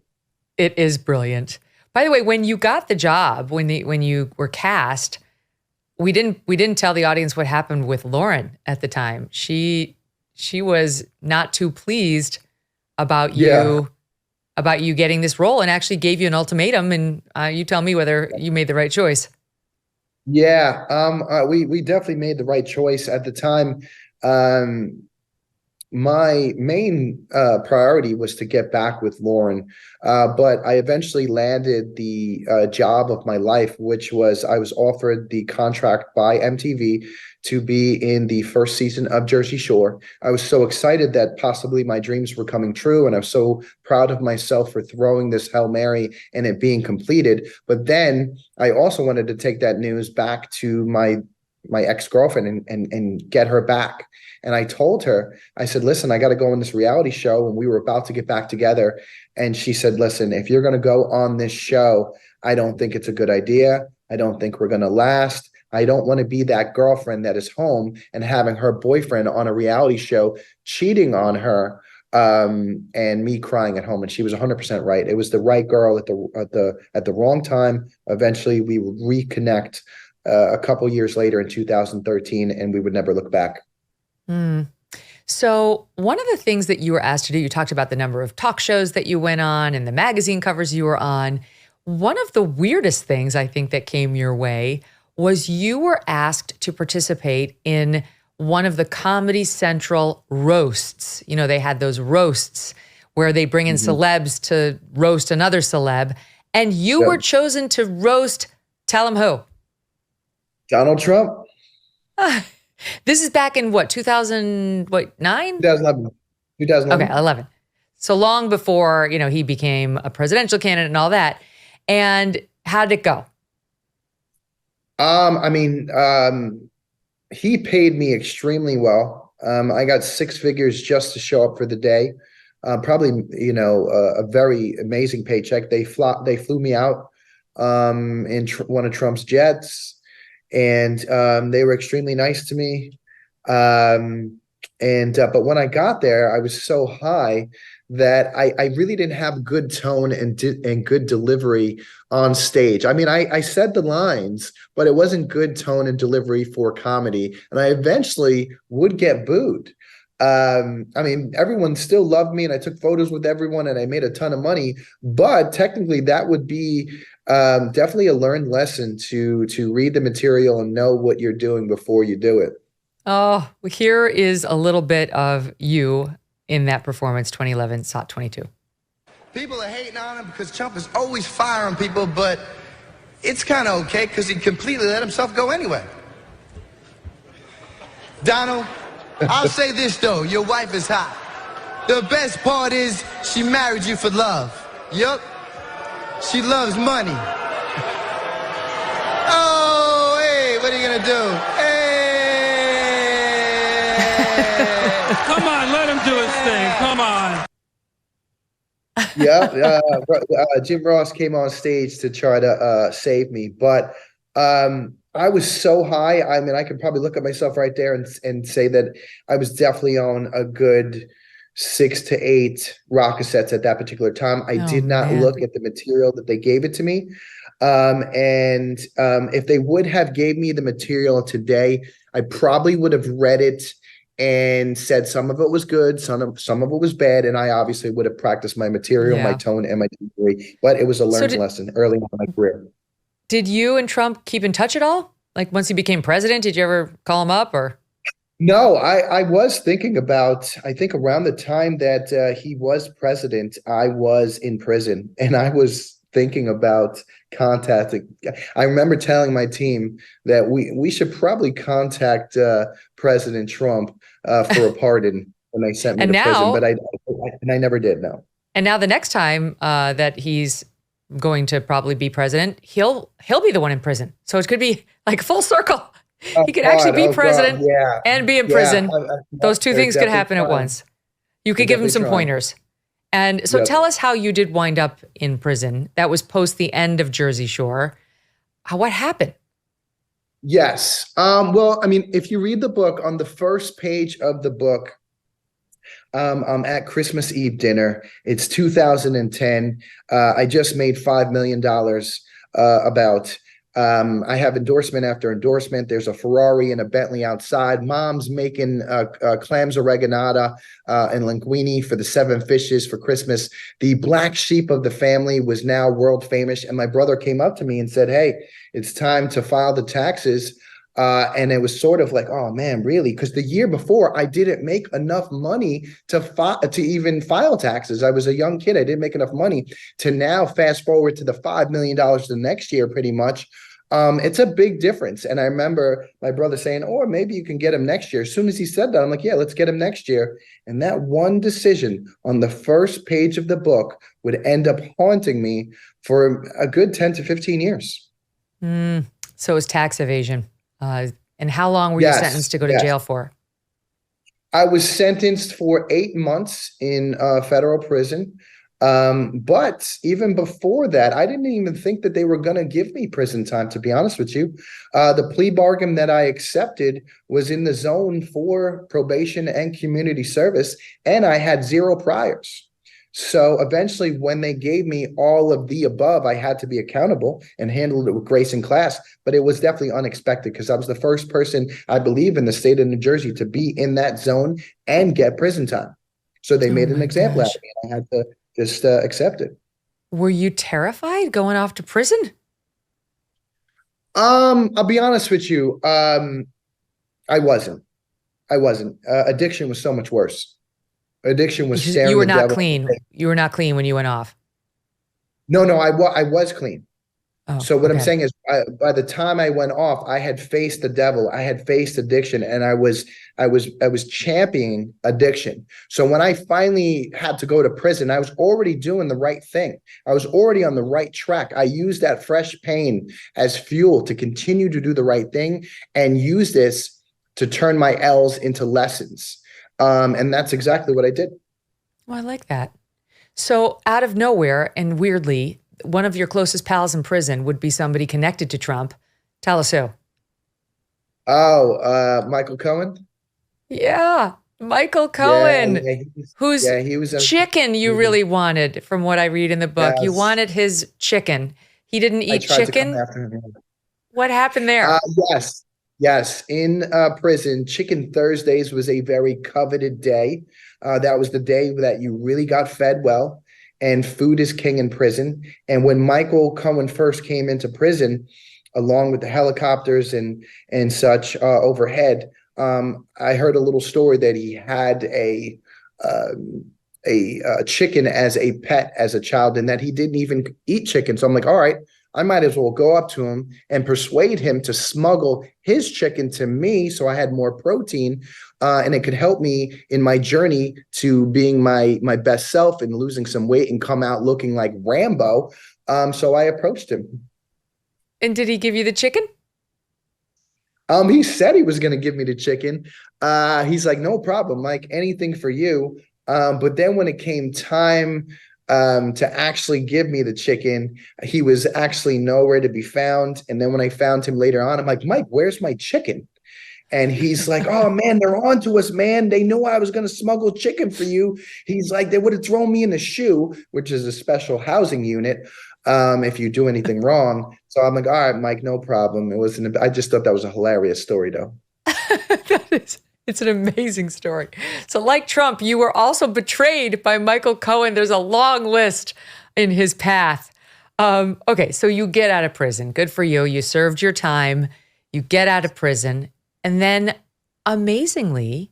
It is brilliant. By the way, when you got the job, when you were cast, we didn't tell the audience what happened with Lauren at the time. She was not too pleased about you getting this role, and actually gave you an ultimatum. And you tell me whether you made the right choice. Yeah, we definitely made the right choice at the time. My main priority was to get back with Lauren, but I eventually landed the job of my life, which was I was offered the contract by MTV to be in the first season of Jersey Shore. I was so excited that possibly my dreams were coming true, and I was so proud of myself for throwing this Hail Mary and it being completed. But then I also wanted to take that news back to my ex-girlfriend and get her back. And I told her, I said, "Listen, I got to go on this reality show." And we were about to get back together. And she said, "Listen, if you're going to go on this show, I don't think it's a good idea. I don't think we're going to last. I don't want to be that girlfriend that is home and having her boyfriend on a reality show cheating on her, and me crying at home." And she was 100% right. It was the right girl at the wrong time. Eventually, we would reconnect a couple years later in 2013, and we would never look back. So one of the things that you were asked to do, you talked about the number of talk shows that you went on and the magazine covers you were on. One of the weirdest things I think that came your way was you were asked to participate in one of the Comedy Central roasts. You know, they had those roasts where they bring in celebs to roast another celeb, and you were chosen to roast, tell him who? Donald Trump. This is back in what, 2009? 2011. Okay, 11. So long before, he became a presidential candidate and all that. And how did it go? He paid me extremely well. I got 6 figures just to show up for the day. Probably, a very amazing paycheck. They flew me out in one of Trump's jets, and they were extremely nice to me. But when I got there, I was so high that I really didn't have good tone and good delivery on stage. I mean, I said the lines, but it wasn't good tone and delivery for comedy. And I eventually would get booed. Everyone still loved me, and I took photos with everyone, and I made a ton of money. But technically, that would be definitely a learned lesson to read the material and know what you're doing before you do it. Oh, here is a little bit of you in that performance, 2011, SOT 22. People are hating on him because Trump is always firing people, but it's kind of okay because he completely let himself go anyway. Donald, I'll say this though, your wife is hot. The best part is she married you for love. Yup. She loves money. Oh, hey, what are you gonna do? Hey! Come on, let him do his thing. Come on. Yeah, Jim Ross came on stage to try to save me, but I was so high. I mean, I could probably look at myself right there and say that I was definitely on a good 6 to 8 rock cassettes at that particular time. I did not look at the material that they gave it to me. If they would have gave me the material today, I probably would have read it and said some of it was good, some of it was bad, and I obviously would have practiced my material, my tone, and my delivery. But it was a learned lesson early in my career. Did you and Trump keep in touch at all? Like once he became president, did you ever call him up or? No, I was thinking about, I think around the time that he was president, I was in prison and I was thinking about contacting. I remember telling my team that we should probably contact President Trump for a pardon when they sent me to prison, but I never did, no. And now the next time that he's going to probably be president, he'll be the one in prison. So it could be like full circle. He could actually be president and be in prison. Those two things could happen at once. You could give him some pointers. And so tell us how you did wind up in prison. That was post the end of Jersey Shore. What happened? Yes. Well, I mean, if you read the book, on the first page of the book, I'm at Christmas Eve dinner. It's 2010. I just made $5 million about. I have endorsement after endorsement. There's a Ferrari and a Bentley outside. Mom's making clams oreganata and linguine for the 7 fishes for Christmas. The black sheep of the family was now world famous. And my brother came up to me and said, hey, it's time to file the taxes. And it was sort of like, oh man, really? Because the year before I didn't make enough money to even file taxes. I was a young kid. I didn't make enough money to now fast forward to the $5 million the next year, pretty much. It's a big difference. And I remember my brother saying, oh, maybe you can get him next year. As soon as he said that, I'm like, yeah, let's get him next year. And that one decision on the first page of the book would end up haunting me for a good 10 to 15 years. So it was tax evasion. And how long were you sentenced to go to jail for? I was sentenced for 8 months in federal prison. But even before that, I didn't even think that they were going to give me prison time, to be honest with you. The plea bargain that I accepted was in the zone for probation and community service, and I had 0 priors. So eventually, when they gave me all of the above, I had to be accountable and handled it with grace and class. But it was definitely unexpected because I was the first person, I believe, in the state of New Jersey to be in that zone and get prison time. So they made an example out of me, and I had to just accept it. Were you terrified going off to prison? I'll be honest with you. I wasn't. Addiction was so much worse. Addiction was staring You were the not devil. clean. You were not clean when you went off. No, I was clean. Oh, so what I'm saying is, by the time I went off, I had faced the devil. I had faced addiction, and I was championing addiction. So when I finally had to go to prison, I was already doing the right thing. I was already on the right track. I used that fresh pain as fuel to continue to do the right thing and use this to turn my L's into lessons. And that's exactly what I did. Well, I like that. So out of nowhere and weirdly, one of your closest pals in prison would be somebody connected to Trump. Tell us who. Oh, Michael Cohen? Yeah, Michael Cohen, whose he was chicken you really wanted, from what I read in the book. You wanted his chicken. He didn't eat chicken. What happened there? Yes. In prison, Chicken Thursdays was a very coveted day. That was the day that you really got fed well, and food is king in prison. And when Michael Cohen first came into prison, along with the helicopters and such overhead, I heard a little story that he had a chicken as a pet as a child, and that he didn't even eat chicken. So I'm like, all right, I might as well go up to him and persuade him to smuggle his chicken to me so I had more protein, and it could help me in my journey to being my best self and losing some weight and come out looking like Rambo. So I approached him. And did he give you the chicken? He said he was going to give me the chicken. He's like, no problem, Mike, anything for you. But then when it came time to actually give me the chicken, he was actually nowhere to be found. And then when I found him later on, I'm like, Mike, where's my chicken? And he's like, oh man, they're on to us, man. They knew I was going to smuggle chicken for you. He's like, they would have thrown me in the shoe, which is a special housing unit, if you do anything wrong. So I'm like, all right, Mike, no problem. I just thought that was a hilarious story though. It's an amazing story. So like Trump, you were also betrayed by Michael Cohen. There's a long list in his path. Okay, so you get out of prison. Good for you. You served your time. You get out of prison, and then amazingly,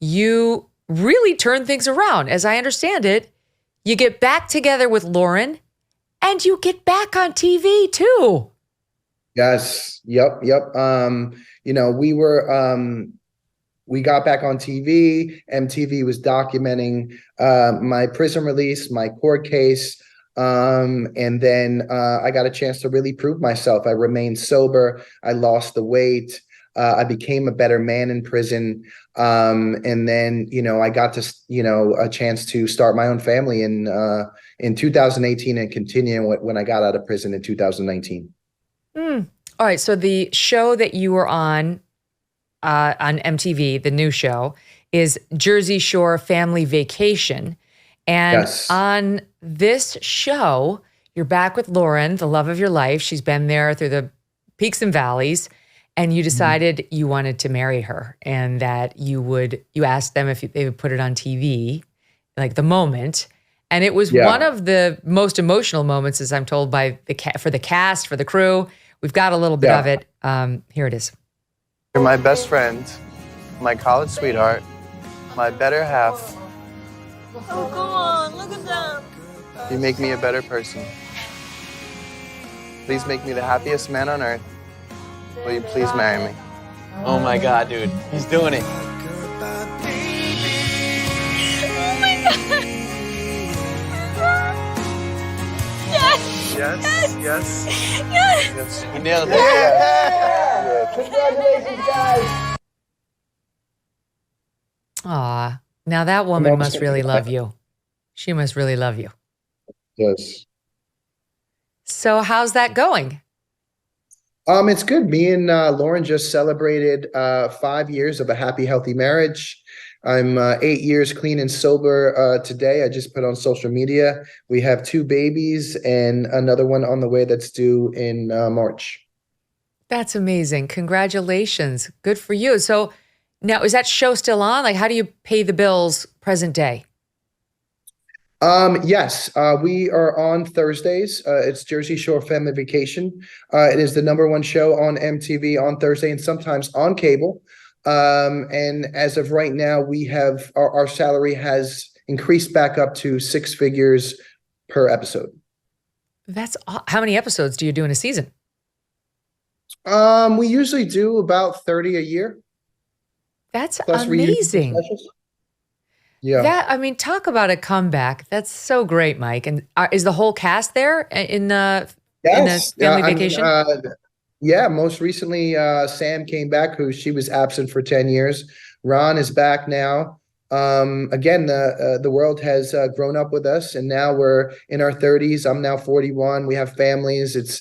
you really turn things around. As I understand it, you get back together with Lauren, and you get back on TV too. Yes. Yep. We got back on TV. MTV was documenting my prison release, my court case. And then I got a chance to really prove myself. I remained sober. I lost the weight. I became a better man in prison. And then, I got to, a chance to start my own family in 2018 and continue when I got out of prison in 2019. All right. So the show that you were on MTV, the new show, is Jersey Shore Family Vacation. And on this show, you're back with Lauren, the love of your life. She's been there through the peaks and valleys. And you decided you wanted to marry her, and that you asked them if they would put it on TV, like the moment. And it was one of the most emotional moments, as I'm told, for the cast, for the crew. We've got a little bit of it. Here it is. You're my best friend, my college sweetheart, my better half. Oh, come on, look at them. You make me a better person. Please make me the happiest man on earth. Will you please marry me? Oh my God, dude. He's doing it. Oh my God. Yes. Yes. Yes. He nailed it. Yeah. Congratulations, guys. Aw, now that woman must really love you. She must really love you. Yes. So how's that going? It's good. Me and Lauren just celebrated 5 years of a happy, healthy marriage. I'm 8 years clean and sober today. I just put on social media. We have 2 babies and another one on the way that's due in March. That's amazing. Congratulations. Good for you. So now, is that show still on? Like, how do you pay the bills present day? Yes, we are on Thursdays. It's Jersey Shore Family Vacation. It is the #1 show on MTV on Thursday and sometimes on cable. And as of right now, we have our salary has increased back up to 6 figures per episode. How many episodes do you do in a season? We usually do about 30 a year. That's plus amazing. Yeah. Talk about a comeback. That's so great, Mike. And is the whole cast there in the Family Vacation? Yeah, most recently, Sam came back, she was absent for 10 years. Ron is back now. Again, the world has grown up with us, and now we're in our 30s. I'm now 41. We have families. It's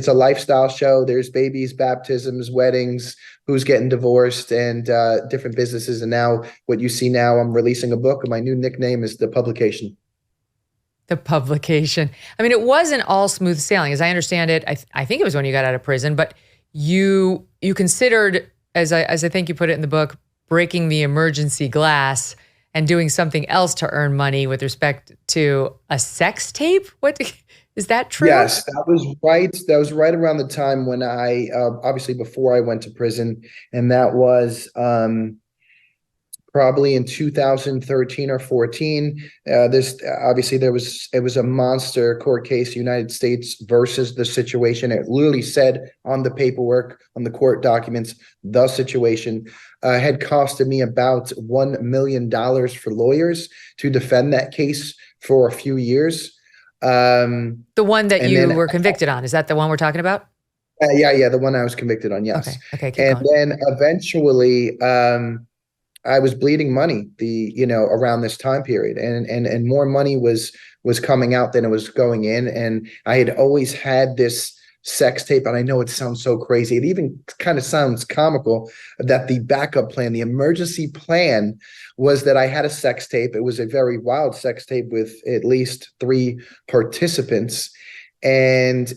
a lifestyle show. There's babies, baptisms, weddings, who's getting divorced, and different businesses. And now what you see now, I'm releasing a book, and my new nickname is The Publication. The Publication. It wasn't all smooth sailing. As I understand it, I think it was when you got out of prison, but you considered, as I think you put it in the book, breaking the emergency glass and doing something else to earn money with respect to a sex tape. What is that true? Yes, that was right. That was right around the time when I, obviously before I went to prison, and that was probably in 2013 or 14. It was a monster court case, United States versus the situation. It literally said on the paperwork, on the court documents, the situation had costed me about $1 million for lawyers to defend that case for a few years. The one that you were convicted on, is that the one we're talking about? Yeah, the one I was convicted on, yes. Okay, keep and going. Then eventually I was bleeding money around this time period, and more money was coming out than it was going in. And I had always had this sex tape, and I know it sounds so crazy. It even kind of sounds comical that the backup plan, the emergency plan, was that I had a sex tape. It was a very wild sex tape with at least 3 participants. And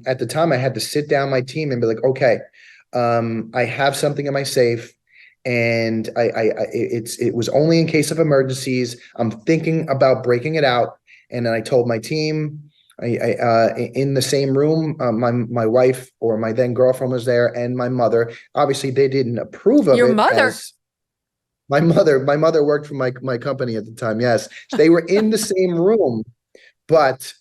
at the time, I had to sit down my team and be like, okay, I have something in my safe. And it was only in case of emergencies. I'm thinking about breaking it out. And then I told my team, In the same room, my wife or my then girlfriend was there, and my mother. Obviously, they didn't approve of it. Your mother? My mother worked for my company at the time. Yes, they were in the same room, but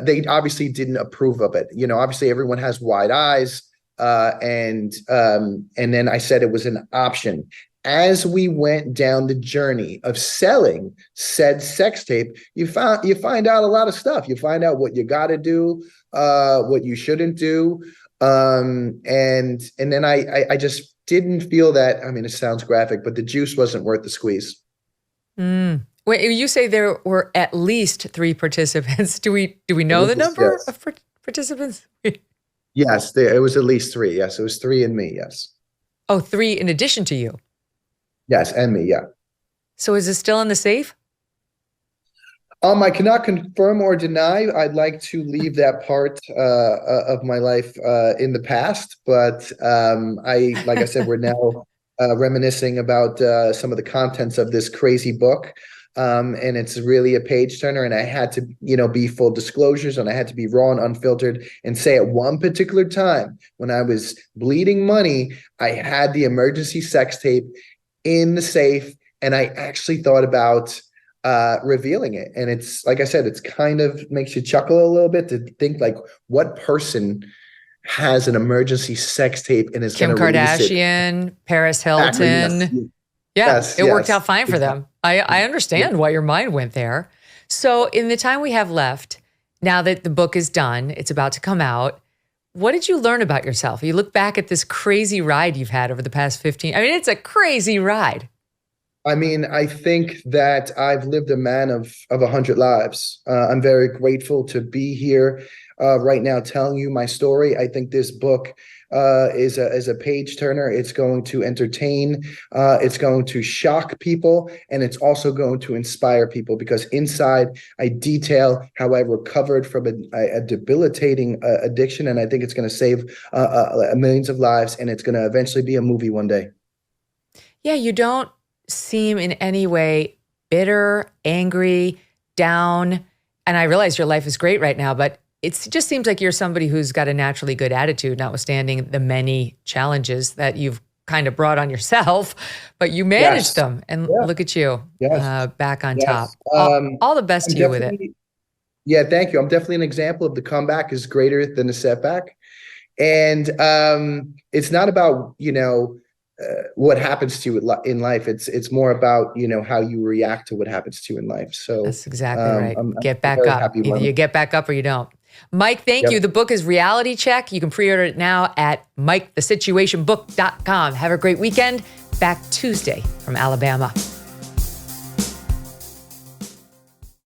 they obviously didn't approve of it. Obviously everyone has wide eyes, and then I said it was an option. As we went down the journey of selling said sex tape, you find out a lot of stuff. You find out what you got to do, what you shouldn't do, and then I just didn't feel that. I mean, it sounds graphic, but the juice wasn't worth the squeeze. Wait, you say there were at least 3 participants. Do we know the number of participants? Yes, it was at least 3. Yes, it was 3 and me. Yes. Oh, 3 in addition to you. Yes, and me. Yeah. So is it still in the safe? I cannot confirm or deny. I'd like to leave that part of my life in the past, but like I said, we're now reminiscing about some of the contents of this crazy book. And it's really a page turner, and I had to, be full disclosures, and I had to be raw and unfiltered and say at one particular time when I was bleeding money, I had the emergency sex tape in the safe, and I actually thought about revealing it. And it's, like I said, it's kind of makes you chuckle a little bit to think like, what person has an emergency sex tape and is Kim going to release it? Kardashian, Paris Hilton. Exactly. Yeah, it worked out fine for them. I understand why your mind went there. So in the time we have left, now that the book is done, it's about to come out, what did you learn about yourself? You look back at this crazy ride you've had over the past 15. I mean, it's a crazy ride. I mean, I think that I've lived a man of 100 lives. I'm very grateful to be here right now telling you my story. I think this book is a page turner. It's going to entertain, it's going to shock people, and it's also going to inspire people, because inside I detail how I recovered from a debilitating addiction, and I think it's going to save millions of lives, and it's going to eventually be a movie one day. Yeah, you don't seem in any way bitter, angry, down, and I realize your life is great right now, but it just seems like you're somebody who's got a naturally good attitude, notwithstanding the many challenges that you've kind of brought on yourself, but you managed them. And look at you back on top. All the best to you with it. Yeah, thank you. I'm definitely an example of the comeback is greater than the setback. And it's not about, what happens to you in life. It's more about, how you react to what happens to you in life. So that's exactly right. Get back up. Either you get back up or you don't. Mike, thank you. The book is Reality Check. You can pre-order it now at MikeTheSituationBook.com. Have a great weekend. Back Tuesday from Alabama.